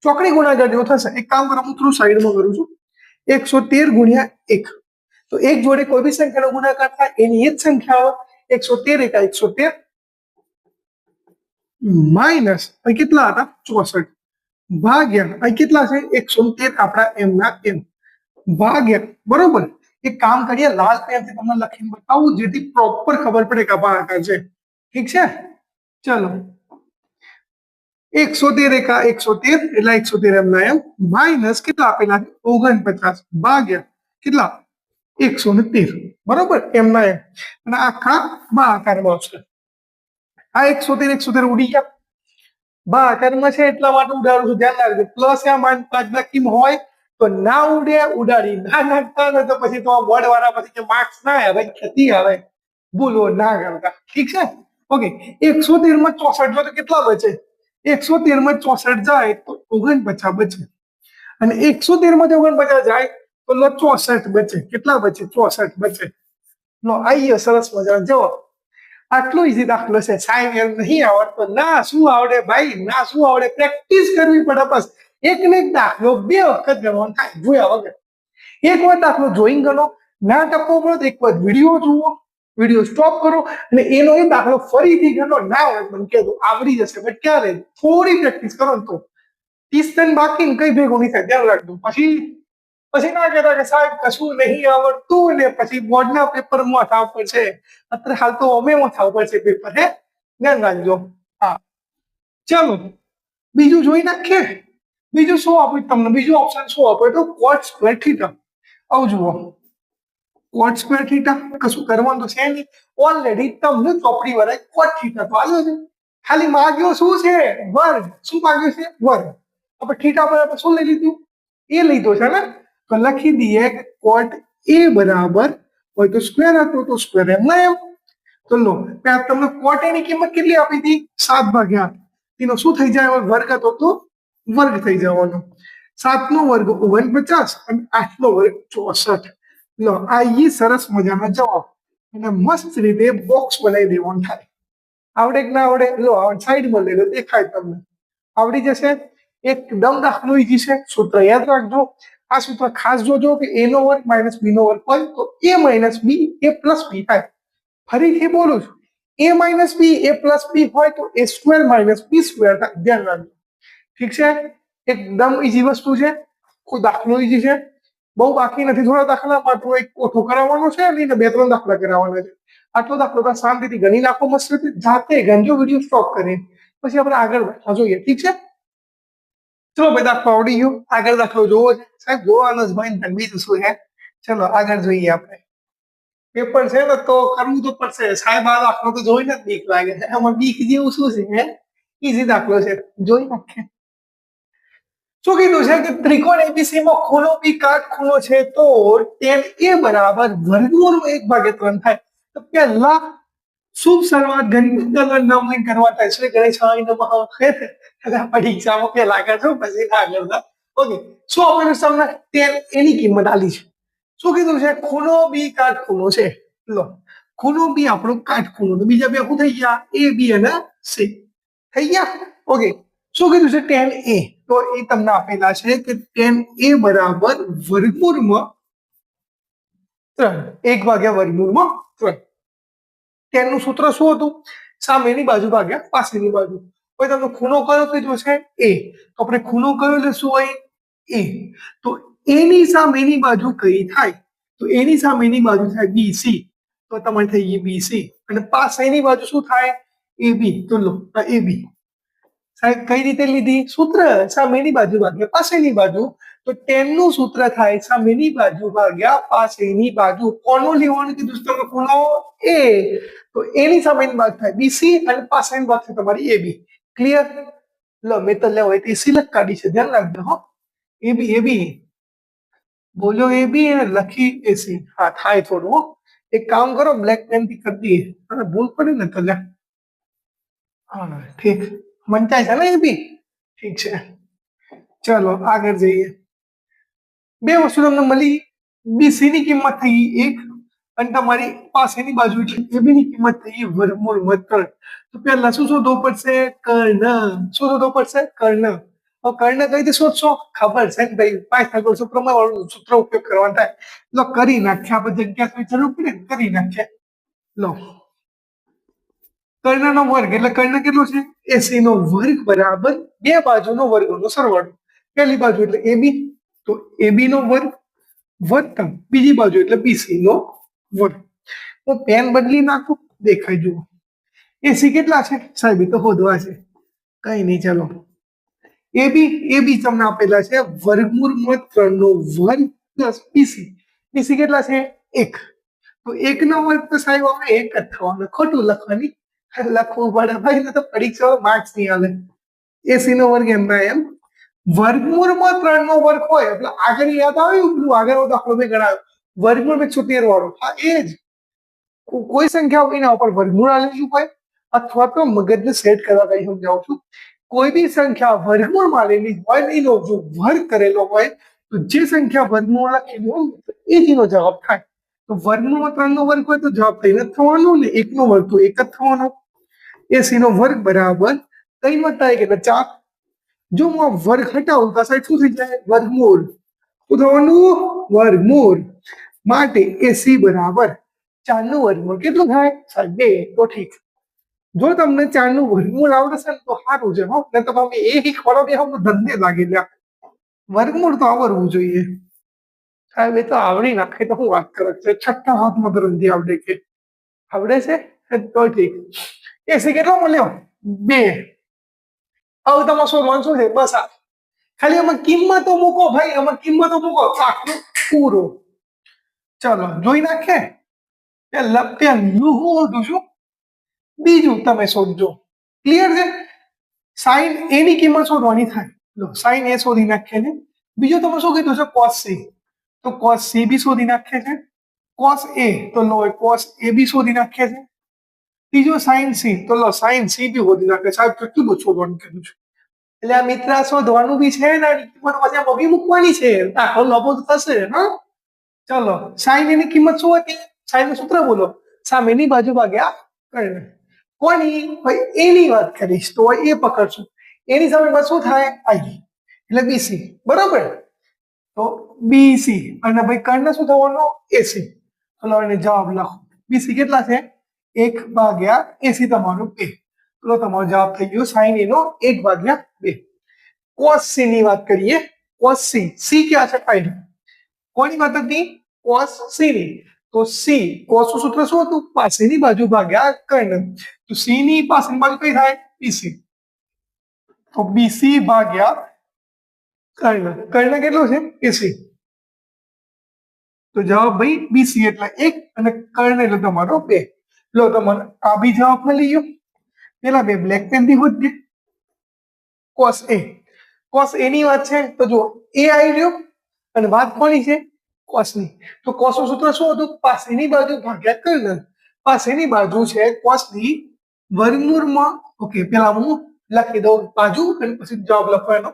ચોકડી ગુણાકાર જેવું થશે. એક કામ કરો, હું થોડું સાઈડમાં કરું છું. 113 ગુણ્યા 1, તો એક જોડે કોઈ બી સંખ્યાનો ગુણાકાર થાય એની એ જ સંખ્યા 113 એકા 113 માઇનસ અહીં કેટલા હતા? 64 ભાગ્યા અહીં કેટલા છે? 113 આપણા એમના એમ ભાગ્યા. બરોબર. એક કામ કરીએ, લાલ પેનથી તમને લખીને બતાવું જેથી પ્રોપર ખબર પડે કે આ ભાગાકાર છે, ઠીક છે? ચલો, 113 એકા 113 એટલે 113 એમના એમ માઇનસ કેટલા આપેલા છે? 49 ભાગ્યા કેટલા? 113. બરોબર, એમના એમ. અને આખા ભાગાકારમાં આવશે. આ 113 ઉડી ગયા, ભાગાકારમાં છે એટલા માટે ઉડાડું છું, ધ્યાન રાખજો. પ્લસ આ બાદબાકી હોય તો ના ઉડે, ઉડાડી ના નાખતા ને તો પછી તો બોર્ડ વાળા પછી કે માર્ક્સ ના આવે, ક્ષતિ આવે, ભૂલો ના કરતા, ઠીક છે? ઓકે, 113 માં 64 જો તો કેટલા બચે? 113 માં 64 જાય તો 49 બચે, અને 113 માંથી 49 જાય તો લો 64 બચે. કેટલા બચે? 64 બચે. લો આઈ ગયો સરસ મજાનો જવાબ. આટલો ઈઝી દાખલો છે. સાહેબ એમ નહીં આવડતો. ના શું આવડે ભાઈ, ના શું આવડે, પ્રેક્ટિસ કરવી પડે. બસ એક ને એક દાખલો 2 વખત ગણવાનો થાય જોયા વગર. એક વાર દાખલો જોઈન ગણો, ના ટપવો પડે તો એક વાર વિડીયો જુઓ, વિડીયો સ્ટોપ કરો અને એનો એ દાખલો ફરીથી ગણો. ના હોય મને કહેજો, આવડી જશે. બટ ક્યારે? થોડી પ્રેક્ટિસ કરો ને તો. 30 બાકી કઈ ભેગું નહીં થાય, ધ્યાન રાખજો. પછી ના કહેતા કે સાહેબ કશું નહીં આવડતું ને પછી બોર્ડના પેપરમાં થાવ પડશે. અત્યારે હાલ તો અમે થાવ પડશે પેપર. હે, ધ્યાન રાખજો. હા, ચાલો બીજું જોઈ નાખીએ. બીજું શું આપ્યું તમને? બીજું ઓપ્શન શું આપ્યું? તો કોટ સ્ક્વેર થીટા. આવું જુઓ, કોટ સ્ક્વેર થીટા. કશું કરવાનું તો છે નહીં. ઓલરેડી તમને ચોપડી વાળા કોટ થીટા તો આવ્યો છે. ખાલી માગ્યો શું છે? વર્ગ. શું માગ્યો છે? વર્ગ. આપણે થીટા પર આપણે શું લઈ લીધું? એ લીધો છે ને. તો લખી દઈએ કે કોટ એ બરાબર હોય તો સ્ક્વેર હતો તો સ્ક્વેર એમ ના એમ. તો લો તમને કોટ એની કિંમત કેટલી આપી હતી? 7/8. એનો શું થઈ જાય? વર્ગ હતો તો વર્ગ થઈ જવાનો. 7 નો વર્ગ 49 અને 8 નો વર્ગ 64. લો આ ઈ સરસ મજાનો જવાબ. અને મસ્ત રીતે બોક્સ બનાવી દેવાનું થાય. આવડે કે ના આવડે? લો સાઈડમાં લઈ લો, દેખાય તમને. આવડી જશે. એકદમ દાખલો ઈજી છે. સૂત્ર યાદ રાખજો. આ સૂત્ર ખાસ જોજો કે a નો વર્ગ માઇનસ b નો વર્ગ હોય તો a minus b a plus b થાય. ફરીથી બોલું છું, a minus b a plus b હોય તો a square minus b square થાય. ધ્યાન રાખજો. ઠીક છે, એકદમ ઈજી વસ્તુ છે. કોઈ દાખલો ઈજી છે, બહુ બાકી નથી. થોડા દાખલા માત્ર એક કોઠો કરાવવાનો છે અને 2-3 દાખલા કરાવવાના છે. આટલો દાખલો તો શાંતિથી ગણી નાખો મસ્ત રીતે. જાતે ગણજો, વિડીયો સ્ટોપ કરી પછી આપણે આગળ વધવા જોઈએ. ઠીક છે, ચલો ભાઈ દાખલો આવડી ગયો. આગળ દાખલો જોવો છે સાહેબ? જોવાનો જ ભાઈ, બીજું શું છે? ચલો આગળ જોઈએ. આપણે પેપર છે ને તો કરવું તો પડશે સાહેબ. આ દાખલો તો જોઈને જ બીક લાગે છે. આમાં બીક જેવું શું છે? હે, ઈઝી દાખલો છે, જોઈ નાખીએ. શું કીધું છે કે ત્રિકોણ એબીસી માં ખૂણો બી કાટખૂણો છે તો tan a બરાબર વર્ગમૂળ 1/3 થાય. તો પહેલા શુભ શરૂઆત ગણિતના નામ લઈને કરવા થાય. શ્રી ગણેશાય નમઃ. પરીક્ષામાં પેલા કરજો પછી ના કરતા. ઓકે, શું આપણે તમને tan a ની કિંમત આલી છે. શું કીધું છે? ખૂણો બી કાટખૂણો છે. લો ખૂણો બી આપણો કાટખૂણો. તો બીજા બે શું થઈ ગયા? a b અને c થઈ ગયા. ઓકે, શું કીધું છે? tan a. તો એ તમને આપેલા છે કે tan a બરાબર વર્ગમૂળમાં 3. 1/3. tan નું સૂત્ર શું હતું? સામેની બાજુ ભાગ્યા પાછળની બાજુ. કોઈ તમને ખૂણો કયો કીધો છે? a. તો આપણે ખૂણો કયો એટલે શું હોય? a. તો a ની સામેની બાજુ કઈ થાય? તો a ની સામેની બાજુ થાય bc. તો તમારે થઈ ગઈ bc. અને પાછળની બાજુ શું થાય? ab. તો લો ab. સાહેબ કઈ રીતે લીધી? સૂત્ર સામેની બાજુ ભાગ્યા પાછળની બાજુ. તો tan નું સૂત્ર થાય સામેની બાજુ ભાગ્યા પાછળની બાજુ. કોનું લેવાનું કીધું તમને? ખૂણો a. તો a ની સામેની બાજુ થાય bc અને પાછળની બાજુ થાય તમારી ab. ક્લિયર? લો મેં તો લેવો હોય તો સિલેક્ટ કાઢી છે, ધ્યાન રાખજો. હો, ab બોલ્યો ab અને લખી ac. હા થાય થોડું. એક કામ કરો, બ્લેક પેન થી કરી દઈએ. અને ભૂલ પડે ને તો લે. હા ઠીક, મંચાય છે ને એ બી? ઠીક છે, ચલો આગળ જઈએ. બે વસ્તુ તમને મળી. બીસી ની કિંમત થઈ 1 અને તમારી પાસેની બાજુ એટલે એબી ની કિંમત થઈ વર્ગમૂળ 3. તો પહેલા શું શોધવું પડશે? કર્ણ. શું શોધવું પડશે? કર્ણ. હવે કર્ણ કઈ રીતે શોધશો? ખબર છે ને ભાઈ, પાયથાગોરસ પ્રમેય વાળું સૂત્ર ઉપયોગ કરવાનો થાય. લો કરી નાખ્યા. આપણે જગ્યા જરૂર પડે ને, કરી નાખ્યા. લો કર્ણનો વર્ગ એટલે કર્ણ કેટલો છે? 80 નો વર્ગ બરાબર 2 બાજુનો વર્ગનો સરવાળો. પહેલી બાજુ એટલે AB, તો AB નો વર્ગ વત્તા બીજી બાજુ એટલે BC નો વર્ગ. હું પેન બદલી નાખું, દેખાય જુઓ. AC કેટલા છે સાહેબ? તો શોધવા છે, કઈ નહીં. ચલો AB તમને આપેલા છે વર્ગમૂળ 3 નો વર્ગ પ્લસ BC કેટલા છે? 1. તો 1 નો વર્ગ તો સાહેબ હવે 1 જ થવાનો. ખોટું લખવાની લખવું પડે ભાઈ, ને તો પરીક્ષામાં માર્ક્સ નહીં આવે. AC નો વર્ગ એમના એમ. વર્ગમૂળમાં 3 નો વર્ગ હોય એટલે આગળ યાદ આવ્યું પેલું આગળ દાખલો મેં ગણાવ્યો વર્ગમૂળ 113 વાળો. હા એ જ. કોઈ સંખ્યા એના ઉપર વર્ગમૂળ આલેલું હોય અથવા તો મગજને સેટ કરવા કઈ સમજાવું છું. કોઈ બી સંખ્યા વર્ગમૂળમાં આલેલી હોય એનો જો વર્ગ કરેલો હોય તો જે સંખ્યા વર્ગમૂળ લખેલી હોય તો એ જ એનો જવાબ થાય. તો વર્ગમૂળમાં 3 નો વર્ગ હોય તો જવાબ 3 જ થવાનો ને 1 નો વર્ગ તો 1 જ થવાનો. 80 નો વર્ગ બરાબર 3 વત્તા 1 એટલે 4. જો હું આ વર્ગ હટાવું તો આ સાઈડ શું થઈ જાય? વર્ગમૂળ. શું થવાનું? વર્ગમૂળ. માટે 80 બરાબર 4 નું વર્ગમૂળ કેટલું થાય? સાહેબ 2. તો ઠીક. જો તમને 4 નું વર્ગમૂળ આવડશે ને તો સારું છે હો, ને તો તમે એ શીખવાડો બે તો ધંધે લાગી લ્યા. વર્ગમૂળ તો આવડવું જોઈએ. સાહેબ એ તો આવડી નાખે તો હું વાત કરે છે, છઠ્ઠા હાથમાં તો નથી આવડે કે આવડે છે તો ઠીક. 80 કેટલો મળ્યો? 2. હવે તમારે શોધવાનું શું છે? બસ આ ખાલી આમાં કિંમતો મૂકો ભાઈ, આમાં કિંમતો મૂકો આખું પૂરો. ચલો જોઈ નાખે. પેલું હું હતું શું? બીજું તમે શોધજો. ક્લિયર છે? સાઈન એ ની કિંમત શોધવાની થાય. લો સાઈન એ શોધી નાખીએ છે. બીજું તમે શું કીધું છે? Cos C. તો કોસ સી બી શોધી નાખીએ છે. કોસ એ તો લો કોસ એ બી શોધી નાખીએ છે. ત્રીજો સાઈન સી તો લો સાઈન સી બી શોધી નાખે. સાહેબ કેટલું બધું શોધવાનું કીધું છે. એટલે આ મિત્ર શોધવાનું બી છે ને કિંમત પછી આમાં બી મૂકવાની છે. આખો લબો થશે. હા ચલો સાઈન એની કિંમત શું હતી? સાઈન નું સૂત્ર બોલો. સામેની બાજુ ભાગ્યા કર્ણ. કોની? ભાઈ એની વાત કરીશ તો એ પકડશું. એની સામે શું થાય? આઈ એટલે બીસી. બરાબર. તો બીસી અને ભાઈ કર્ણ શું થવાનું? એસી. ચલો એને જવાબ લખો. બીસી કેટલા છે? 1/80 તમારું 2. તો તમારો જવાબ થઈ ગયો સાઈન એનો 1/2. કોસ સી ની વાત કરીએ. Cos C. સી ક્યાં છે? આઈ. કોની વાત હતી? કોસ સી ની. તો સી કોસ નું સૂત્ર શું હતું? પાસેની બાજુ ભાગ્યા કર્ણ. તો સી ની પાસેની બાજુ કઈ થાય? બીસી. તો બીસી ભાગ્યા કર્ણ. કર્ણ કેટલો છે? 80. તો જવાબ ભાઈ બીસી એટલે 1 અને કર્ણ એટલે તમારો 2. લો તમારે આ બી જવાબ મળી ગયો. પેલા બે બ્લેક પેન થી હોત કોસ એ. કોસ એ ની વાત છે તો જો એ આવી રહ્યો અને વાત કોની છે? કોસ ની. તો કોસ નું સૂત્ર શું હતું? પાસેની બાજુ ભાગ્યા કર્ણ. પાસેની બાજુ છે કોસ ની વર્ગમૂળમાં. ઓકે પેલા હું લખી દઉં બાજુ અને પછી જવાબ લખવાનો.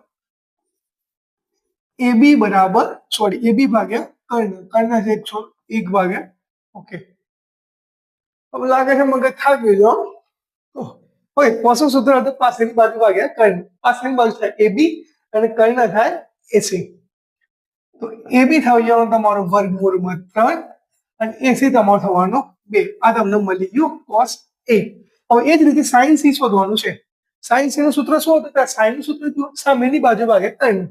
એ બી બરાબર સોરી એ બી ભાગ્યા કર્ણ. કર્ણ છે 1/. ઓકે હવે લાગે છે મગજ થાકી ગયો. હોય કોસનું સૂત્ર હતું પાસેની બાજુ ભાગ્યા કર્ણ. પાસેની બાજુ થાય એ બી અને કર્ણ થાય એસી. તો એ બી થઈ જવાનું તમારો વર્ગમૂળમાં 3 અને એસી તમારો થવાનો 2. આ તમને મળી ગયું કોસ એ. હવે એ જ રીતે સાઈન સી શોધવાનું છે. સાઈન સી નું સૂત્ર શું હતું? સાઈન નું સૂત્ર સામેની બાજુ ભાગ્યા કર્ણ.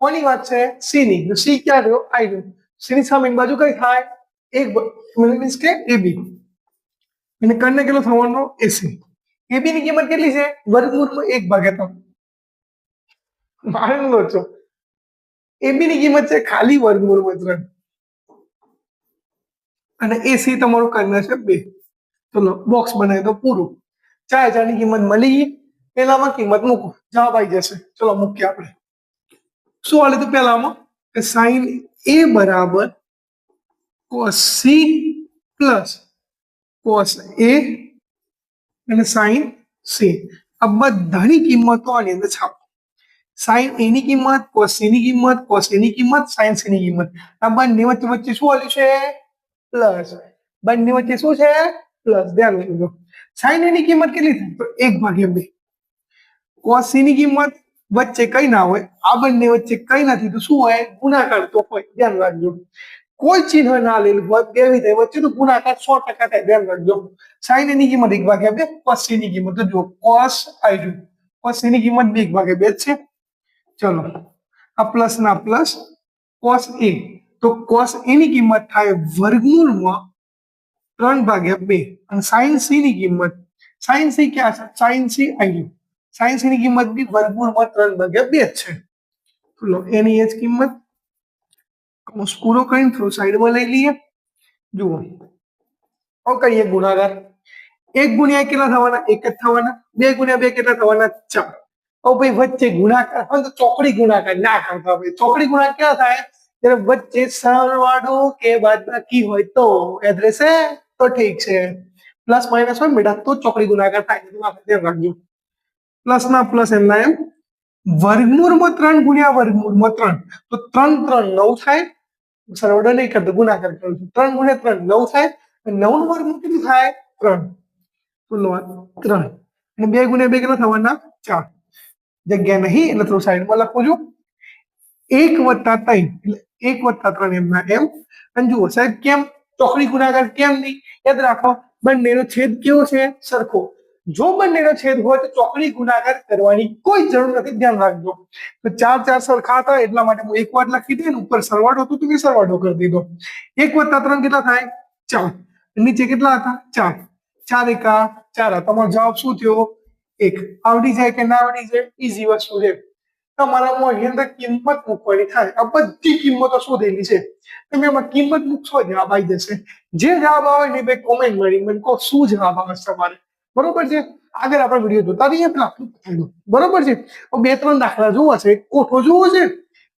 કોની વાત છે? સી ની. સી ક્યાં રહ્યો? આઈ રહ્યો. સી ની સામેની બાજુ કઈ થાય? 1 મીન્સ કે એ બી અને કર્ણ કેટલો થવાનો? એસી. એબી ની કિંમત કેટલી છે? વર્ગમૂળમાં 1/3. માની લો છો એબી ની કિંમત છે ખાલી વર્ગમૂળમાં 3 અને એસી તમારું કર્ણ છે 2. ચલો બોક્સ બનાવી દો પૂરું. 4 ની કિંમત મળી ગઈ. પેલામાં કિંમત મૂકો જવાબ આવી જશે. ચલો મૂકીએ આપણે. શું આ લીધું પેલામાં? કે સાઈન એ બરાબર કોસ સી પ્લસ કોસ એ અને સાઈન સી. આ બધાની કિંમતો આની અંદર છાપો. સાઈન એ ની કિંમત, કોસ સી ની કિંમત, કોસ એ ની કિંમત, સાઈન સી ની કિંમત. આ બંને વચ્ચે શું આવ્યું છે? પ્લસ. બંને વચ્ચે શું છે? પ્લસ. ધ્યાન રાખજો. સાઈન એ ની કિંમત કેટલી થાય? તો 1/2. કોસ સી ની કિંમત વચ્ચે કઈ ના હોય. આ બંને વચ્ચે કઈ નથી તો શું હોય? ગુણાકાર તો હોય. ધ્યાન રાખજો. કોઈ ચિહ્ન ના લેલું હોય બે વિધેય વચ્ચે તો ગુણાકાર 100% થાય. ધ્યાન રાખજો. સાઈન ની કિંમત 1/2. કોસ સી ની કિંમત તો જો કોસ આવી. કોસ સી ની કિંમત 1/2 છે. ચલો આ પ્લસ ના પ્લસ કોસ એ. તો કોસ એ ની કિંમત થાય વર્ગમૂળમાં 3/2 અને સાઈન સી ની કિંમત સાઈન સી ક્યાં છે? સાઈન સી આવી. સાઈન સી ની કિંમત બી વર્ગમૂળમાં 3/2 છે. લો એની એ જ કિંમત કૌંસ પૂરો કરીને થોડું સાઈડમાં લઈ લઈએ. જુઓ હવે કરીએ ગુણાકાર. 1 ગુણ્યા કેટલા થવાના? 1 જ થવાના. 2 ગુણ્યા 2 કેટલા થવાના? 4. હવે ભાઈ વચ્ચે ગુણાકાર હોય તો ચોકડી ગુણાકાર ના કરતા. ભાઈ ચોકડી ગુણાકાર ક્યાં થાય? ત્યારે વચ્ચે સરવાળો કે બાદબાકી હોય તો યાદ રહેશે. તો ઠીક છે. પ્લસ માઇનસ હોય બેટા તો ચોકડી ગુણાકાર થાય. ધ્યાન રાખજો. પ્લસ ના પ્લસ એમના એમ વર્ગમૂળમાં 3 ગુણ્યા વર્ગમૂળમાં 3 તો 3 3 9 થાય. સરવાળો નહીં કરતો, ગુણાકાર કરું છું. 3 ગુણ્યા 3 9 થાય. 9 નું વર્ગમૂળ કેટલું થાય? 3. તો 3 અને 2 ગુણ્યા 2 કેટલા થવાના? 4. જગ્યા નહીં એટલે થોડું સાઈડમાં લખું છું. 1 વત્તા 3 એટલે 1 વત્તા 3 એમના એમ. અને જુઓ સાહેબ કેમ ચોકડી ગુણાકાર કેમ નહીં? યાદ રાખો, બંનેનો છેદ કેવો છે? સરખો. જો બંનેનો છેદ હોય તો ચોકડી ગુણાકાર કરવાની કોઈ જરૂર નથી, ધ્યાન રાખજો. તો 4 4 સરખા હતા એટલા માટે હું એક વાર લખી દે, ઉપર સરવાળો હતો તો સરવાળો કરી દીધો. 1 વત્તા 3 કેટલા થાય? 4. નીચે કેટલા હતા? 4. 4 એકા 4. તમારો જવાબ શું થયો? 1. આવડી જાય કે ના આવડી જાય? ઈઝી વસ્તુ છે. તમારામાં એની અંદર કિંમત મૂકવાની થાય. આ બધી કિંમતો શોધેલી છે. તમે એમાં કિંમત મૂકશો, જવાબ આવી જશે. જે જવાબ આવે ને ભાઈ કોમેન્ટ મળી મને કહો શું જવાબ આવે તમારે. બરોબર છે? આગળ આપણે વિડીયો જોતા રહીએ. બરોબર છે? 2-3 દાખલા જોવા છે, કોઠો જોવો છે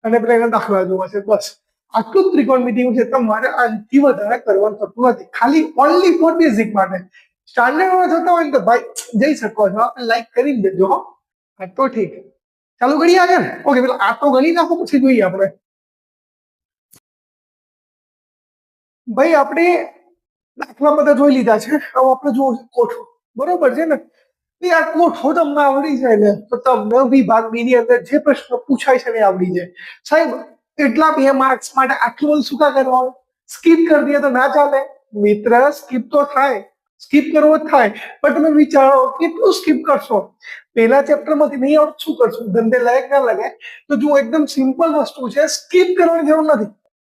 અને પેલા એના દાખલા જોવા છે. બસ આટલું જ ત્રિકોણમિતિ છે. તમારે આનાથી વધારે કરવાનું થતું નથી. ખાલી ઓનલી ફોર બેઝિક માટે. સ્ટાન્ડર્ડમાં થતા હોય ને તો ભાઈ જઈ શકો છો, લાઈક કરી દેજો. હા તો ઠીક, ચાલુ કરીએ આગળ. ઓકે, પેલા આ તો ગણી નાખો પછી જોઈએ આપણે. ભાઈ આપણે દાખલા બધા જોઈ લીધા છે. હવે આપણે જોવું છે કોઠો. બરોબર છે ને? આ કોઠો તમને આવડી જાય ને તો તમને વિભાગ બી ની અંદર જે પ્રશ્ન પૂછાય છે ને આવડી જાય. સાહેબ એટલા 2 માર્ક્સ માટે આટલું બધું શું કરવાનું? સ્કીપ કરી દઈએ તો ના ચાલે મિત્ર. સ્કીપ તો થાય, સ્કીપ કરવો જ થાય. પણ તમે વિચારો કેટલું સ્કીપ કરશો? પહેલા ચેપ્ટર માંથી નહીં આવડે શું કરશો? ધંધે લાયક ના લાગે તો જો એકદમ સિમ્પલ વસ્તુ છે, સ્કીપ કરવાની જરૂર નથી.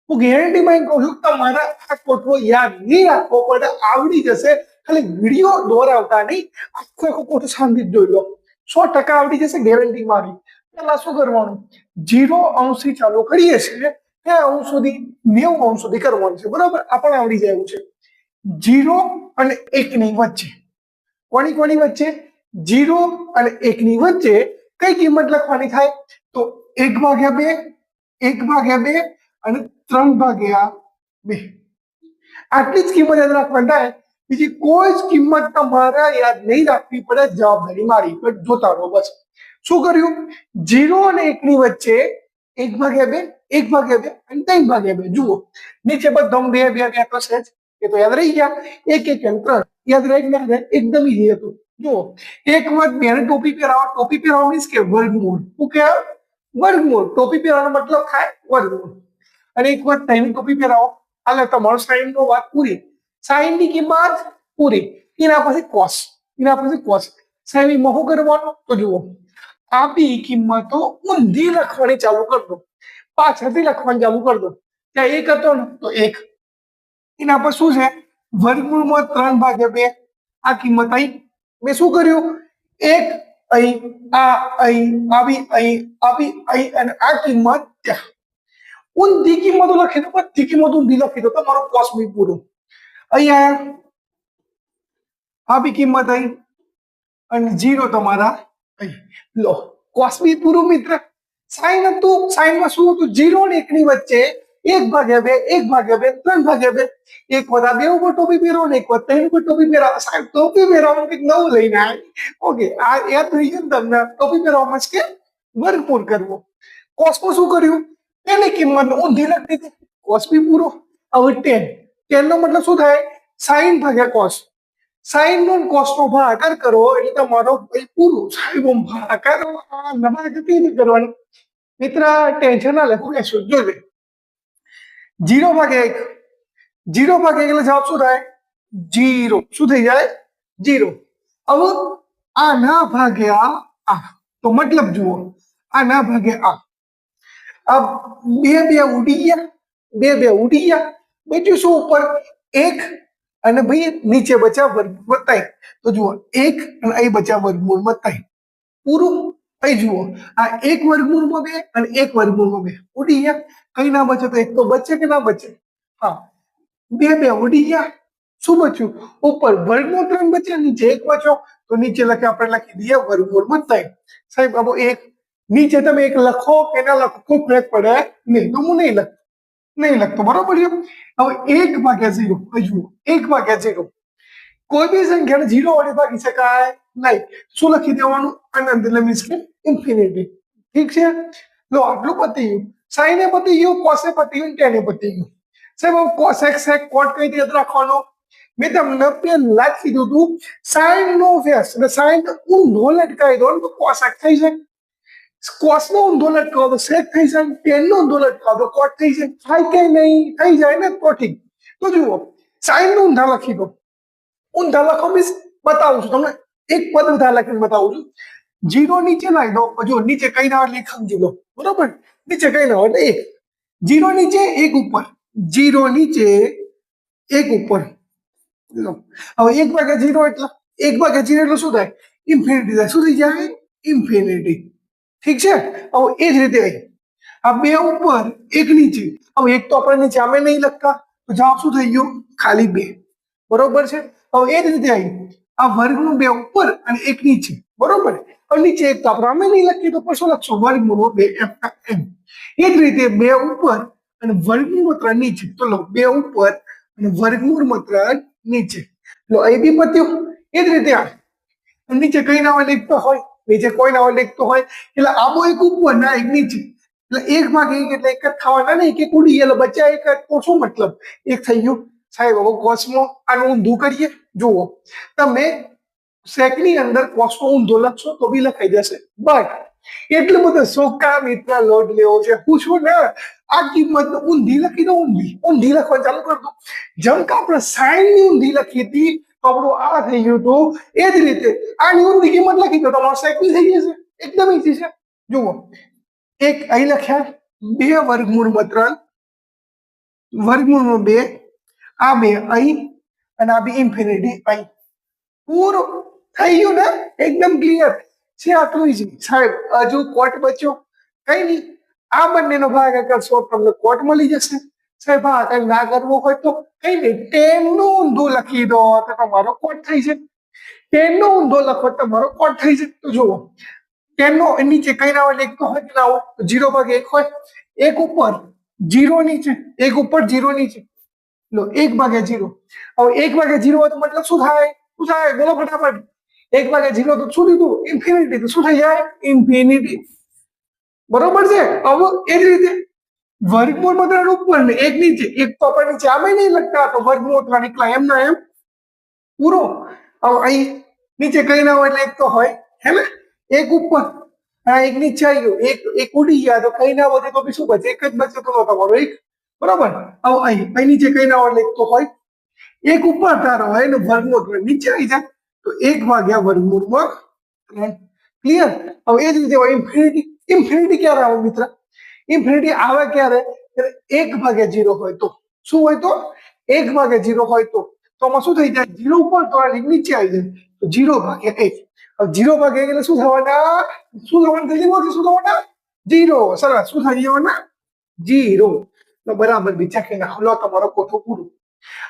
હું ગેરંટી માં કહું છું, તમારા આ કોઠો યાદ નહીં રાખવો પડે, આવડી જશે. ખાલી વિડીયો દોરાવતા નહીં, આખો આખો કોઠો શાંતિ જોઈ લો. 100% આવડી જશે, ગેરંટી મારી. પેલા શું કરવાનું? 0 અંશથી ચાલુ કરીએ છીએ ત્યાં અંશ સુધી 90 અંશ સુધી કરવાનું છે. બરોબર? આ પણ આવડી જાય એવું છે. 0 અને 1 ની વચ્ચે, કોની કોની વચ્ચે? 0 અને 1 ની વચ્ચે કઈ કિંમત લખવાની થાય? તો 1/2, 1/2 અને 3/2. આટલી જ કિંમત યાદ રાખવાની થાય. બીજી કોઈ જ કિંમત તમારે યાદ નહીં રાખવી પડે, જવાબદારી મારી. પણ જોતા રહો બસ. શું કર્યું? 0 અને 1 ની વચ્ચે 1/2, 1/2 અને 3/2. જુઓ નીચે બધા 2 2 2 તો છે જ, એ તો યાદ રહી ગયા. 1 1 અને 3 યાદ રહી ગયા, એકદમ ઈઝી હતું. જુઓ 1/2 ને ટોપી પહેરાવો. ટોપી પહેરાવો મીન્સ કે વર્ગમૂળ. શું કહેવાય? વર્ગમૂળ. ટોપી પહેરવાનો મતલબ થાય વર્ગમૂળ. અને 1/3 ની ટોપી પહેરાવો. હાલે તમારો સાઈન નો વાત પૂરી. સાઈન ની કિંમત પૂરી. એના પછી કોસ, એના પછી કોસ. સાહેબ એમાં શું કરવાનું? તો જુઓ આ બી કિંમતો ઊંધી લખવાની ચાલુ કરી દો, પાછળથી લખવાની ચાલુ કરી દો. ત્યાં 1 હતો ને તો 1. એના પર શું છે? વર્ગમૂળમાં 3/2. આ કિંમત અહીં મેં શું કર્યું? 1 અહીં, આ અહીં, આવી અહીં, આવી અહીં અને આ કિંમત ત્યાં. ઊંધી કિંમતો લખી દો, બધી કિંમત ઊંધી લખી દો. તમારો કોસ બી પૂરો. અહીંયા આ બી કિંમત અહીં અને 0 તમારા અહીં. લો કોસ બી પૂરું મિત્ર. સાઈન હતું, સાઈનમાં શું હતું? 0 અને 1 ની વચ્ચે 1/2, 1/2, 3/2. 1/2 ઉપર ટોપી પહેરો ને 1/3 ઉપર ટોપી પહેરાવો. સાહેબ ટોપી પહેરવાનું કંઈક નવું લઈને આવે. ઓકે, આ યાદ થઈ ગયું તમને? ટોપી પહેરવામાં જ કે વર્ગમૂળ કરવો. કોસમાં શું કર્યું? એની કિંમત ઊંધી લખી દીધી, કોસ બી પૂરો. હવે 10 નો મતલબ શું થાય? સાઈન ભાગ્યા કોસ. સાઈન નો કોસ નો ભાગાકાર કરો એટલે તમારો પૂરું. સાહેબ ભાગાકાર નવાગતિ નહીં કરવાની મિત્ર. ટેન્શન ના લે, શું જોઈ 0/1. 0/1 એટલે જવાબ શું થાય? 0. શું થઈ જાય? 0. હવે આ ના ભાગ્યા આ, તો મતલબ જુઓ આ ના ભાગ્યા આ 2 2 ઉડી ગયા, 2 2 ઉડી ગયા. બીજું શું ઉપર 1 અને ભાઈ નીચે બચ્યા વર્ગમૂળ વત્તા 1. તો જુઓ 1 અને અહીં બચ્યા વર્ગમૂળ વત્તા 1. પૂરું. અહીં જુઓ આ 1 વર્ગમૂળમાં 2 અને 1 વર્ગમૂળમાં 2 ઉડી ગયા. કઈ ના બચે તો 1 તો બચે કે ના બચે? હા, 2 2 ઉડી ગયા. શું બચ્યું? ઉપર વર્ગમૂળ 3 બચ્યા, નીચે 1 બચ્યો. તો નીચે લખે આપણે લખી દઈએ વર્ગમૂળ વત્તા 1. સાહેબ આવો 1 નીચે તમે 1 લખો કે ના લખો કોઈ ફરક પડે નહીં. તો હું નહીં લખતો. બરોબર છે? હવે 1/0. જુઓ 1/0 કોઈ બી સંખ્યાને 0 વડે ભાગી શકાય નહીં. શું લખી દેવાનું? અનંત એટલે મીન્સ કે ઇન્ફિનિટી. ઠીક છે, લો આટલું પતી ગયું, સાઈને પતી ગયું, કોસે પતી ગયું, ટેને પતી ગયું. સાહેબ કોસેક સેક કોટ કઈ રીતે રાખવાનો? મેં તમને પહેલા જ કીધું હતું સાઈન નો વ્યાસ એટલે સાઈન ઊંધો લટકાવી દો તો કોસેક થઈ જાય, કોસ નો ઊંધો લટકાવો તો સેક થઈ જાય, ટેન નો ઊંધો લટકાવો તો કોટ થઈ જાય. થાય કે નહીં? થઈ જાય ને, તો ઠીક. તો જુઓ સાઈન નું ઊંધા લખી દો. ઊંધા લખો મીન્સ બતાવું છું તમને, એક પદ ઊંધા લખીને બતાવું છું. જીરો નીચે લાવી દો, જો નીચે કઈ ના એટલે સમજી લો, બરોબર? નીચે કઈ ના એટલે એક, જીરો નીચે એક ઉપર, જીરો નીચે એક ઉપર. લો હવે 1/0 એટલે 1/0 એટલે શું થાય? ઇન્ફિનિટી થાય. શું થઈ જાય? ઇન્ફિનિટી. ઠીક છે, હવે એ જ રીતે આ બે ઉપર એક નીચે, હવે એક તો આપણે નીચે આમે નહીં લખતા તો જવાબ શું થઈ ગયો? ખાલી 2. બરોબર છે. હવે એ જ રીતે આ વર્ગનું 2 ઉપર અને 1 નીચે, બરોબર? હવે નીચે એક તો આપણે આમે નહીં લખીએ તો પછી શું લખશો? વર્ગમૂળ 2f(m). એ જ રીતે 2 ઉપર અને વર્ગમૂળ 3 નીચે, તો લો 2 ઉપર અને વર્ગમૂળ 3 નીચે. લો અહીં બી પત્યું. એ જ રીતે આ નીચે કઈ ના હોય લખતો હોય, નીચે કોઈ ના હોય લખતો હોય, એટલે આબો એક ઉપર ના એક નીચે, એટલે 1/1 એટલે એક જ થવાના ને, એક ઉડી એટલે બચ્યા એક જ, તો શું મતલબ? એક થઈ ગયું. સાહેબ હવે કોસમાં આનું ઊંધું કરીએ. જુઓ તમે સેકની અંદર કોસનો ઊંધો લખશો તો બી લખાઈ જશે, બટ એટલું બધું સોકા મિત્ર લોડ લેવો છે પૂછો ને, આ કિંમત ઊંધી લખી દો, ઊંધી લખવાનું ચાલુ કરી દો. જેમ કે આપણે સાઈન ની ઊંધી લખી હતી તો આપણું આ થઈ ગયું હતું, એ જ રીતે આની ઊંધી કિંમત લખી દો, તમારો સેકની થઈ જશે. એકદમ ઈઝી છે. જુઓ એક અહીં લખ્યા 2 વર્ગમૂળ 3 વર્ગમૂળ 2, આ 2 અહીં અને આ બી ઇન્ફિનિટી અહીં. પૂરું થઈ ગયું ને, એકદમ ક્લિયર છે. આટલું ઈઝી. સાહેબ હજુ કોટ બચ્યો? કઈ નહીં, આ બંનેનો ભાગાકાર કરશો તમને કોટ મળી જશે. સાહેબ હા કઈ ના કરવો હોય તો કઈ નહીં, 10 નું ઊંધું લખી દો તો તમારો કોટ થઈ જાય. 10 નો ઊંધો લખો તમારો કોટ થઈ જાય. તો જુઓ 10 નો નીચે કઈ ના હોય, એક તો હોય કે ના હોય, 0/1 હોય, એક ઉપર 0 નીચે, એક ઉપર 0 નીચે, લો 1/0. હવે 1/0 હોય તો મતલબ શું થાય? શું થાય? બોલો ફટાફટ. 1/0 તો શું લીધું? ઇન્ફિનિટી. તો શું થઈ જાય? ઇન્ફિનિટી. બરોબર છે. હવે એ જ રીતે વર્ગમૂળ 3 ઉપર ને 1 નીચે, એક તો આપણે નીચે આમે નહીં લખતા તો વર્ગમૂળ 3 એકલા એમ ના એમ પૂરો. હવે અહીં નીચે કઈ ના હોય એટલે એક તો હોય, હે ને? એક ઉપર એક નીચે આવી ગયો, એક ઉડી ગયા તો કઈ ના વધે તો બી શું બચે? એક જ બચે તો તમારો એક. બરોબર. હવે અહીં નીચે કઈ ના હોય એટલે એક તો હોય, એક ઉપર તારો હોય ને વર્ગમૂળ નીચે આવી જાય તો 1/√3. ક્લિયર? હવે એ જ રીતે ઇન્ફિનિટી. ઇન્ફિનિટી ક્યારે આવે મિત્ર? ઇન્ફિનિટી આવે ક્યારે? 1/0 હોય તો. શું હોય તો? 1/0 હોય તો આમાં શું થઈ જાય? 0 ઉપર તો નીચે આવી જાય તો 0/1. હવે 0/1 એટલે શું થવાના? શું થવાનું થઈ જાય? શું થવાના? 0. સરસ. શું થઈ જવાના? 0. તો બરાબર બીજા કે ના લો તમારો કોઠો પૂરો.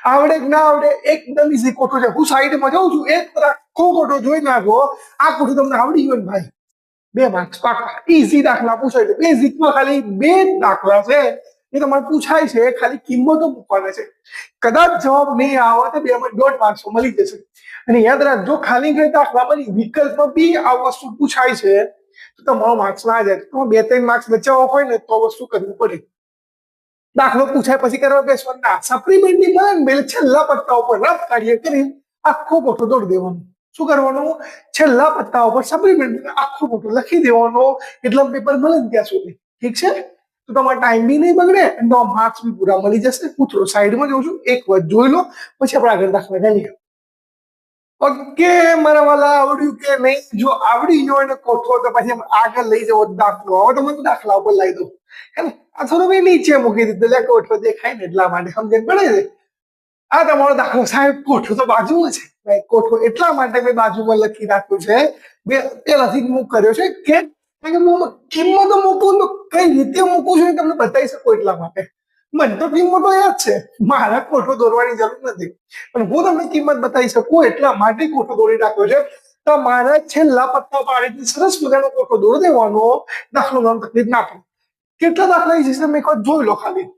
આવડે કે ના આવડે? એકદમ ઈઝી કોઠો છે. હું સાઈડમાં જાઉં છું, એક આખો કોઠો જોઈ નાખો, આ કોઠો તમને આવડી ગયો ને ભાઈ, 2 માર્ક્સ પાકા. ઈઝી દાખલા પૂછાય છે. બેઝિકમાં ખાલી 2 દાખલા છે એ તમારે પૂછાય છે, ખાલી કિંમતો મૂકવાના છે. કદાચ જવાબ નહીં આવે તો 2 માં 1.5 માર્ક્સ મળી જશે. અને યાદ રાખજો ખાલી કઈ દાખલામાં વિકલ્પમાં બી આ વસ્તુ પૂછાય છે તો તમારો માર્ક્સ ના જાય. તો 2-3 માર્ક્સ બચાવવા હોય ને તો વસ્તુ કરવી પડે. દાખલો પૂછાય પછી કરવા બેસવાનું ના, સપ્લિમેન્ટની મળે ને એટલે છેલ્લા પત્તા ઉપર રફ કાર્ય કરી આખો કોઠો દોડી દેવાનો. શું કરવાનું? છેલ્લા પત્તા ઉપર સપ્લિમેન્ટ આખો કોઠો લખી દેવાનો, એટલે પેપર મળે ને ત્યાં સુધી. ઠીક છે? તો તમારો ટાઈમ બી નહીં બગડે અને તમારા માર્ક્સ બી પૂરા મળી જશે. પૂછો સાઈડમાં જઉં છું, એક વાર જોઈ લો પછી આપણે આગળ દાખલા ગણીએ. ઓકે મારા વાલા, આવડ્યું કે નહીં? જો આવડી ગયો એને કોઠો તો પછી આગળ લઈ જવો દાખલો. હવે તો મને દાખલા ઉપર લઈ દો, હે ને? આ થોડું મેં નીચે મૂકી દીધું એટલે કોઠો દેખાય ને એટલા માટે સમજણ પડે છે. આ તમારો દાખલો સાહેબ, કોઠો તો બાજુમાં છે. કોઠો એટલા માટે મેં બાજુમાં લખી રાખ્યું છે, પહેલાથી જ મૂક કર્યો છે કે કિંમતો મૂકું તો કઈ રીતે મૂકું છું તમને બતાવી શકું એટલા માટે. મને તો કિંમતો યાદ છે, મારા કોઠો દોરવાની જરૂર નથી, પણ હું તમને કિંમત બતાવી શકું એટલા માટે કોઠો દોરી રાખ્યો છે. તો મારા છેલ્લા પત્તા પાડીને સરસ મજાનો કોઠો દોરી દેવાનો, દાખલો તકલીફ ના પડે. કેટલા દાખલા છે તમે એક વાર જોઈ લો. ખાલી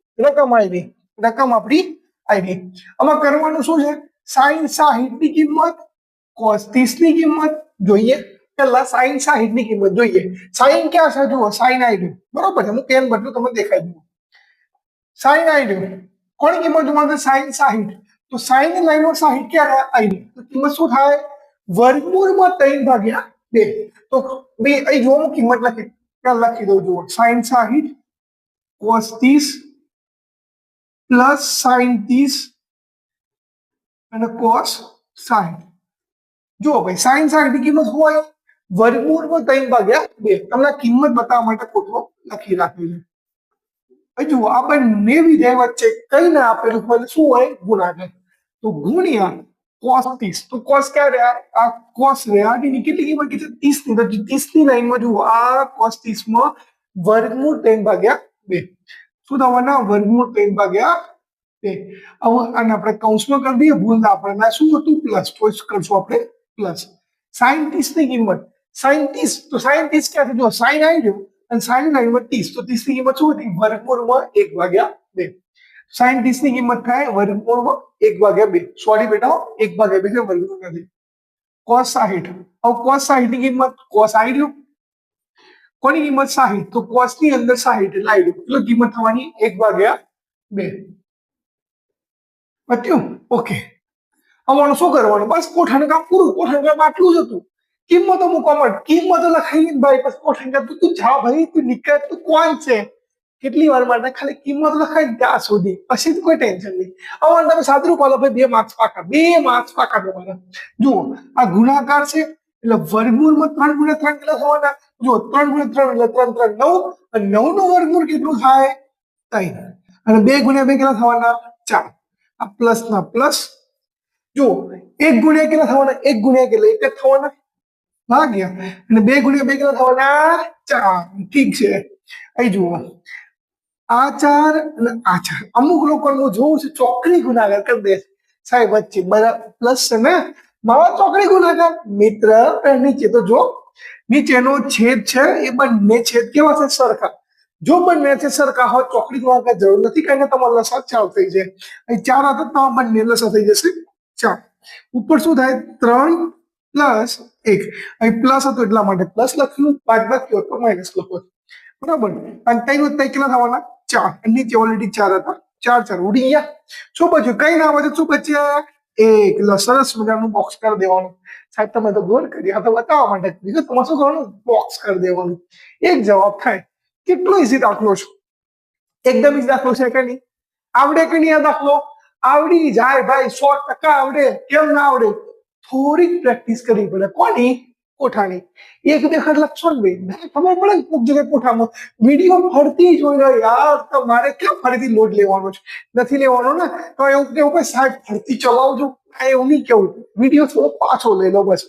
રકમ આપણી આવી. આમાં કરવાનું શું છે? sin 60 ની કિંમત, cos 30 ની કિંમત જોઈએ પેલા સાઈન 60 ની કિંમત જોઈએ. સાઈન ક્યાં છે જુઓ, સાઈન આવી ગયું બરોબર છે, હું પેન બદલું તમને દેખાઈ દઉં. સાઈન આવી ગયું, કોની કિંમત જોવા સાઈન 60, તો સાઈન ની લાઈનમાં 60 ક્યારે આવી ગઈ, તો કિંમત શું થાય વર્ગમૂળમાં 3/2. તો બે અહીં જો હું કિંમત લખી ત્યાં લખી દઉં જુઓ, સાઈન 60 cos 30 પ્લસ સાઈન 30 અને cos 60. જો ભાઈ સાઈન 60 ની કિંમત હોય વર્ગમૂળમાં 3/2. તમને કિંમત બતાવવા માટે કોઠો લખી રાખ્યું છે. હવે જુઓ આ બંને વિધેય વચ્ચે કઈ ના આપેલું હોય શું હોય ગુણાકાર, તો ગુણ્યા cos 30. તો cos ક્યાં રહ્યા, આ cos રહ્યા, એની કેટલી કિંમત કીધી 30 ની, તો 30 ની લાઈનમાં જુઓ આ cos 30 માં વર્ગમૂળ 3/2. શું થવાના વર્ગમૂળ 3/2. હવે આને આપણે કૌંસમાં કરી દઈએ, ભૂલ ના આપણે શું હતું પ્લસ, તો કરશું આપણે પ્લસ. સાઈન 30 ની કિંમત સાઈન 30, તો સાઈન 30 ક્યાંથી જો સાઈન આવી ગયો અને સાઈન લાઈનમાં 30, તો 30 ની કિંમત શું હતી વર્ગમૂળમાં 1/2. સાઈન 30 ની કિંમત થાય વર્ગમૂળમાં 1/2. સોરી બેટા 1/2 છે વર્ગમૂળ નથી. cos 60, હવે cos 60 ની કિંમત cos આવી ગયું, કોની કિંમત 60, તો cos ની અંદર 60 એટલે આવી ગયું, એટલે કિંમત થવાની 1/2. બત્યું ઓકે. હવે શું કરવાનું, બસ કોઠાનું કામ પૂરું, કોઠાનું કામ આટલું જ હતું. કિંમતો મૂકવા માટે કિંમતો લખાઈ ભાઈ, બસ કોઠાનું કામ તું જા ભાઈ, તું નીકળ, તું કોણ છે, કેટલી વાર માટે ખાલી કિંમત લખાય ત્યાં સુધી, પછી તો કોઈ ટેન્શન નહીં. હવે તમે સાદુરૂપ આલો ભાઈ, 2 માર્ક્સ પાકા, 2 માર્ક્સ પાકા તમારા. જુઓ આ ગુણાકાર છે એટલે વર્ગમૂળમાં 3 × 3 કેટલા થવાના, જુઓ 3 × 3 એટલે 3 × 3 9, અને 9 નું વર્ગમૂળ કેટલું થાય 3, અને 2 × 2 કેટલા થવાના 4. આ પ્લસ ના પ્લસ, જો 1 × કેટલા થવાના, 1 × કેટલા 1 જ થવાના ભાગ્યા, અને 2 × 2 કેટલા થવાના 4. ઠીક છે, અહીં જુઓ આ 4 અને આ 4, અમુક લોકો હું જોઉં છું ચોકડી ગુણાકાર કરી દે સાહેબ વચ્ચે બરાબર પ્લસ છે ને, મારા ચોકડી ગુણાકાર મિત્ર નીચે તો જો નીચેનો છેદ છે એ બંને છેદ કેવા છે સરખા, જો બંને છે સરખા હોય ચોકડી ગુણાકાર જરૂર નથી, કારણ કે તમારો લસાઅ 4 થઈ જાય. અહીં 4 હતા તો બંને લસાઅ થઈ જશે 4. ઉપર શું થાય 3 + 1, અહીં પ્લસ હતું એટલા માટે પ્લસ લખ્યું, બાદબાકી હોત તો માઇનસ લખો બરાબર. અને 3 + 3 કેટલા થવાના 4, અને નીચે ઓલરેડી 4 હતા, 4 4 ઉડી ગયા. શું બચ્યું, કઈ ના બચ્યું, શું બચ્યા 1. એટલે સરસ મજાનું બોક્સ કરી દેવાનું. સાહેબ તમે તો ગોળ કરી, આ તો બતાવવા માટે બીજું તમારે શું કરવાનું, બોક્સ કરી દેવાનું. એક જવાબ થાય. કેટલો ઈઝી દાખલો છે, એકદમ ઈઝી દાખલો છે કે નહીં, આવડે કે નહીં આ દાખલો, આવડી જાય ભાઈ, 100% આવડે. કેમ ના આવડે, થોડીક પ્રેક્ટિસ કરવી પડે, કોની કોઠાની. 1 2 વખત લખશો ને ભાઈ ખબર પડે ને, કોઈક જગ્યાએ કોઠામાં વિડીયો ફરતી જોઈ રહ્યો યાર, તમારે ક્યાં ફરીથી લોડ લેવાનો છે, નથી લેવાનો ને, તો એવું કેવું કે સાહેબ ફરતી ચલાવજો, એવું નહીં કેવું, વિડીયો થોડો પાછો લઈ લો બસ,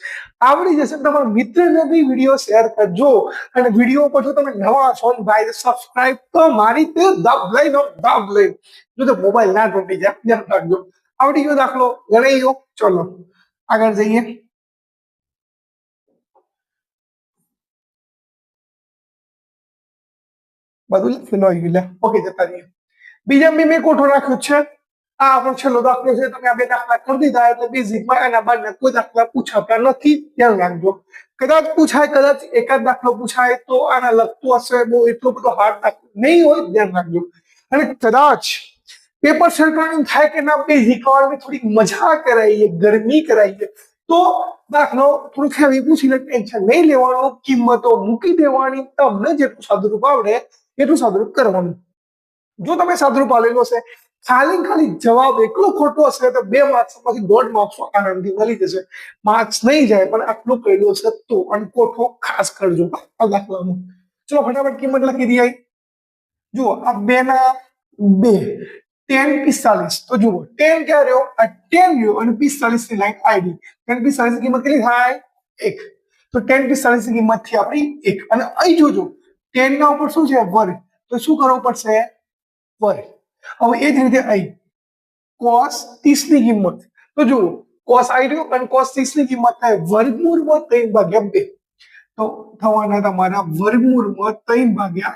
આવડી જશે. તમારા મિત્રને બી વિડીયો શેર કરજો, અને વિડીયો પર જો તમે નવા છો ને ભાઈ સબસ્ક્રાઇબ તો મારી તે દાબ લઈને જો તો મોબાઈલ ના તૂટી જાય, ધ્યાન રાખજો. આવડી ગયો દાખલો, ગણાઈ ગયો. ચલો આગળ જઈએ. બધું લખેલું આવી ગયું, ઓકે જતા રહીએ. બીજા બી મેં કોઠો રાખ્યો છે, આ આપણો છેલ્લો દાખલો છે. તમે આ 2 દાખલા કરી દીધા એટલે બેઝિકમાં એના બાદના કોઈ દાખલા પૂછાતા નથી, ધ્યાન રાખજો. કદાચ પૂછાય, કદાચ એકાદ દાખલો પૂછાય તો આના લગતું હશે, બહુ એટલો બધો હાર્ડ દાખલો નહીં હોય, ધ્યાન રાખજો. અને કદાચ પેપર સરકારનું થાય કે ના બેઝિક વાળાની થોડીક મજા કરાવીએ, ગરમી કરાવીએ, તો દાખલો થોડુંક હેવી પૂછીને ટેન્શન નહીં લેવાનું, કિંમતો મૂકી દેવાની, તમને જેટલું સાદુરૂપ આવડે એટલું સાદુરૂપ કરવાનું. જો તમે સાદુરૂપ આલેલો છે, ખાલી જવાબ એકલો ખોટો હશે તો 2 માર્ક્સ માંથી 1.5 માર્ક્સ આનંદથી મળી જશે. માર્ક્સ નહીં જાય પણ આટલું કહેલું છે તો, અને કોઠો ખાસ કરજો આ દાખલામાં. ચલો ફટાફટ કિંમત લખી દઈએ. જુઓ આ 2 ના 2 10 45, તો જુઓ 10 ક્યાં રહ્યો, આ 10 રહ્યો, અને 45 ની લાઈન આવી. 10 45 ની કિંમત કેટલી થાય 1, તો 10 45 ની કિંમત થી આપણી 1. અને અહીં જોજો 10 ના ઉપર શું છે વર્ગ, તો શું કરવું પડશે વર્ગ. હવે એ જ રીતે અહીં cos 30 ની કિંમત, તો જુઓ cos આવી રહ્યો અને cos 30 ની કિંમત થાય વર્ગમૂળમાં 3/2, તો થવાના તમારા વર્ગમૂળમાં 3/2,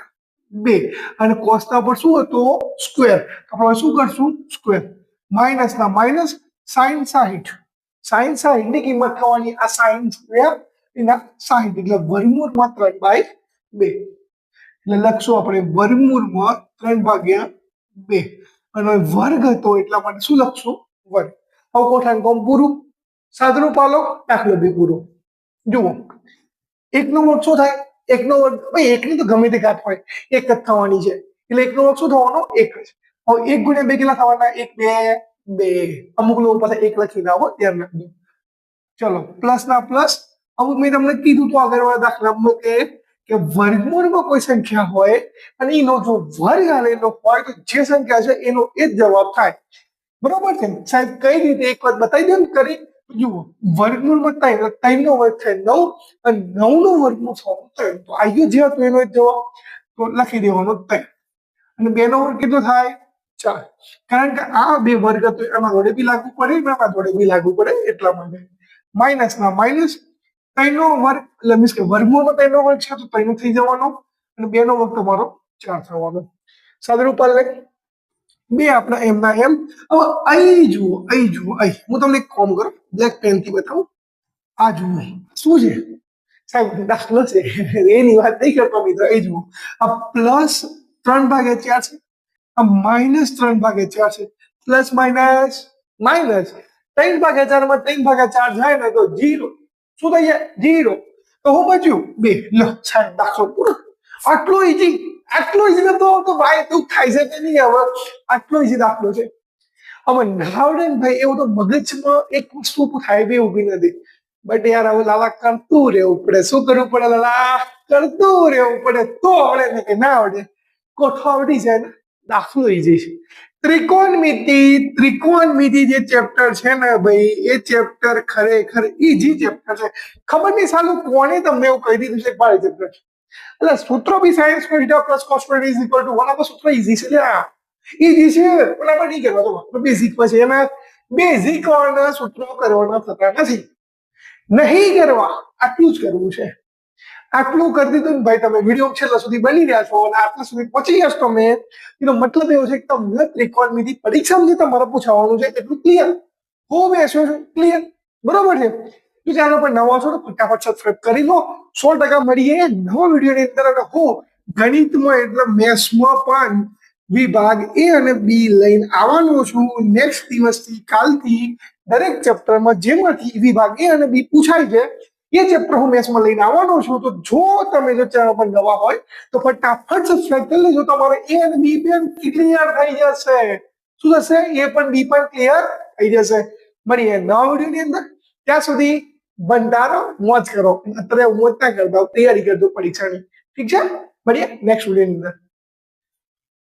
અને cos ના પર શું હતું સ્ક્વેર, આપણે શું કરશું સ્ક્વેર, માઇનસ ના માઇનસ, sin 60 ની કિંમત થવાની આ sin સ્ક્વેર એના 60 એટલે વર્ગમૂળમાં 3/2 એટલે લખશું આપણે વર્ગમૂળમાં 3/2 અને વર્ગ હતો એટલા માટે શું લખશું વર્ગ. હવે કોઠાંકોમ પૂરું, સાદરૂપ આલો, દાખલો બી પૂરો. જુઓ એકનો વર્ગ શું થાય? એકનો વર્ગ ભાઈ એકની તો ગમે તે ઘાત હોય એક જ થવાની છે એટલે એકનો વર્ગ શું થવાનો? એક જ. હવે 1 ગુણ્યા 2 કેટલા થવાના? 1 2 2. અમુક લોકો પાસે 1 લખી ના હોય, ધ્યાન રાખજો. ચલો પ્લસ ના પ્લસ. અમુક મેં તમને કીધું તો આગળ દાખલામાં કે વર્ગમૂળમાં કોઈ સંખ્યા હોય અને એનો જો વર્ગ આલેલો હોય તો જે સંખ્યા છે એનો એ જ જવાબ થાય. બરોબર છે સાહેબ? કઈ રીતે એક વાત બતાવી દો ને કરી. જુઓ વર્ગમૂળમાં 3 3 નો વર્ગ થાય 9 અને 9 નો વર્ગમૂળ થવાનો 3. તો આયુ જે હતો એનો જ જવાબ તો લખી દેવાનો 3 અને 2 નો વર્ગ કેટલો થાય? 4. કારણ કે આ બે વર્ગ હતો એમાં જોડે બી લાગુ પડે એમાં જોડે બી લાગુ પડે એટલા માટે. માઇનસ ના માઇનસ. 3 નો વર્ગ એટલે મીન્સ કે વર્ગમૂળમાં 3 નો વર્ગ છે તો 3 થઈ જવાનો અને 2 નો વર્ગ તમારો 4 થવાનો. સાદરૂપ આલેખ બે આપણા એમના એમ. હવે અહીં જુઓ અહીં હું તમને એક કામ કરું, બ્લેક પેન થી બતાવું. આ જુઓ શું છે સાહેબ? દાખલો છે એની વાત નહીં કરતો મિત્રો. અહીં જુઓ આ +3/4 છે, આ -3/4 છે. પ્લસ માઇનસ માઇનસ 3/4 માં 3/4 જાય ને તો 0. શું થઈ જાય? 0. તો હું બચ્યું 2. લો સાહેબ દાખલો પૂરો. આટલો ઈઝી નતો તો ભાઈ તું થાય છે કે નહીં? હવે આટલો ઈઝી દાખલો છે. હવે નાવડે ને ભાઈ એવું તો મગજમાં એક વસ્તુ થાય બી ઊભી નથી. બટ યાર હવે લાલા કરતું રહેવું પડે. શું કરવું પડે લાલા? કરતું રહેવું પડે તો આવડે ને કે ના આવડે. કોઠો આવડી જાય ને દાખલો ઈઝી છે. ત્રિકોણમિતિ જે ચેપ્ટર છે ને ભાઈ એ ચેપ્ટર ખરેખર ઈઝી ચેપ્ટર છે. ખબર નહીં સાલું કોણે તમને એવું કહી દીધું છે ભાઈ ચેપ્ટર છે. એટલે સૂત્રો બી sin square theta plus cos square is equal to 1. આ સૂત્ર ઈઝી છે લ્યા. ઈઝી છે પણ આપણે નહીં કરવા તો બેઝિક છે એમાં બેઝિક વાળા સૂત્રો કરવાના થતા નથી. નહીં કરવા આટલું જ કરવું છે. આટલું કરી દીધું ને ભાઈ તમે વિડીયો છેલ્લા સુધી બની રહ્યા છો અને આટલા સુધી પહોંચી ગયા છો તમે એનો મતલબ એવો છે કે તમને ત્રિકોણમિતિ પરીક્ષામાં જે તમારે પૂછવાનું છે એટલું ક્લિયર હો બેસો છો ક્લિયર. બરોબર છે? જો ચેનલ પર નવા છો તો ફટાફટ સબસ્ક્રાઇબ કરી લો. 100% મળીએ નવા વિડીયોની અંદર. હું ગણિતમાં એટલે મેથ્સમાં પણ વિભાગ એ અને બી લઈને આવવાનો છું નેક્સ્ટ દિવસથી, કાલથી. દરેક ચેપ્ટરમાં જેમાંથી વિભાગ એ અને બી પૂછાય છે એ ચેપ્ટર હું મેથ્સમાં લઈને આવવાનો છું. તો જો તમે જો ચેનલ પર નવા હોય તો ફટાફટ સબસ્ક્રાઇબ કરી લેજો. તમારે એ અને બી પણ ક્લિયર થઈ જશે. શું થશે? એ પણ બી પણ ક્લિયર થઈ જશે. મળીએ નવા વિડીયોની અંદર. ત્યાં સુધી ભંડારો મોજ કરો. અત્યારે મોજ ના કરતા તૈયારી કરજો પરીક્ષાની. ઠીક છે? મળીએ નેક્સ્ટ વિડીયોની અંદર.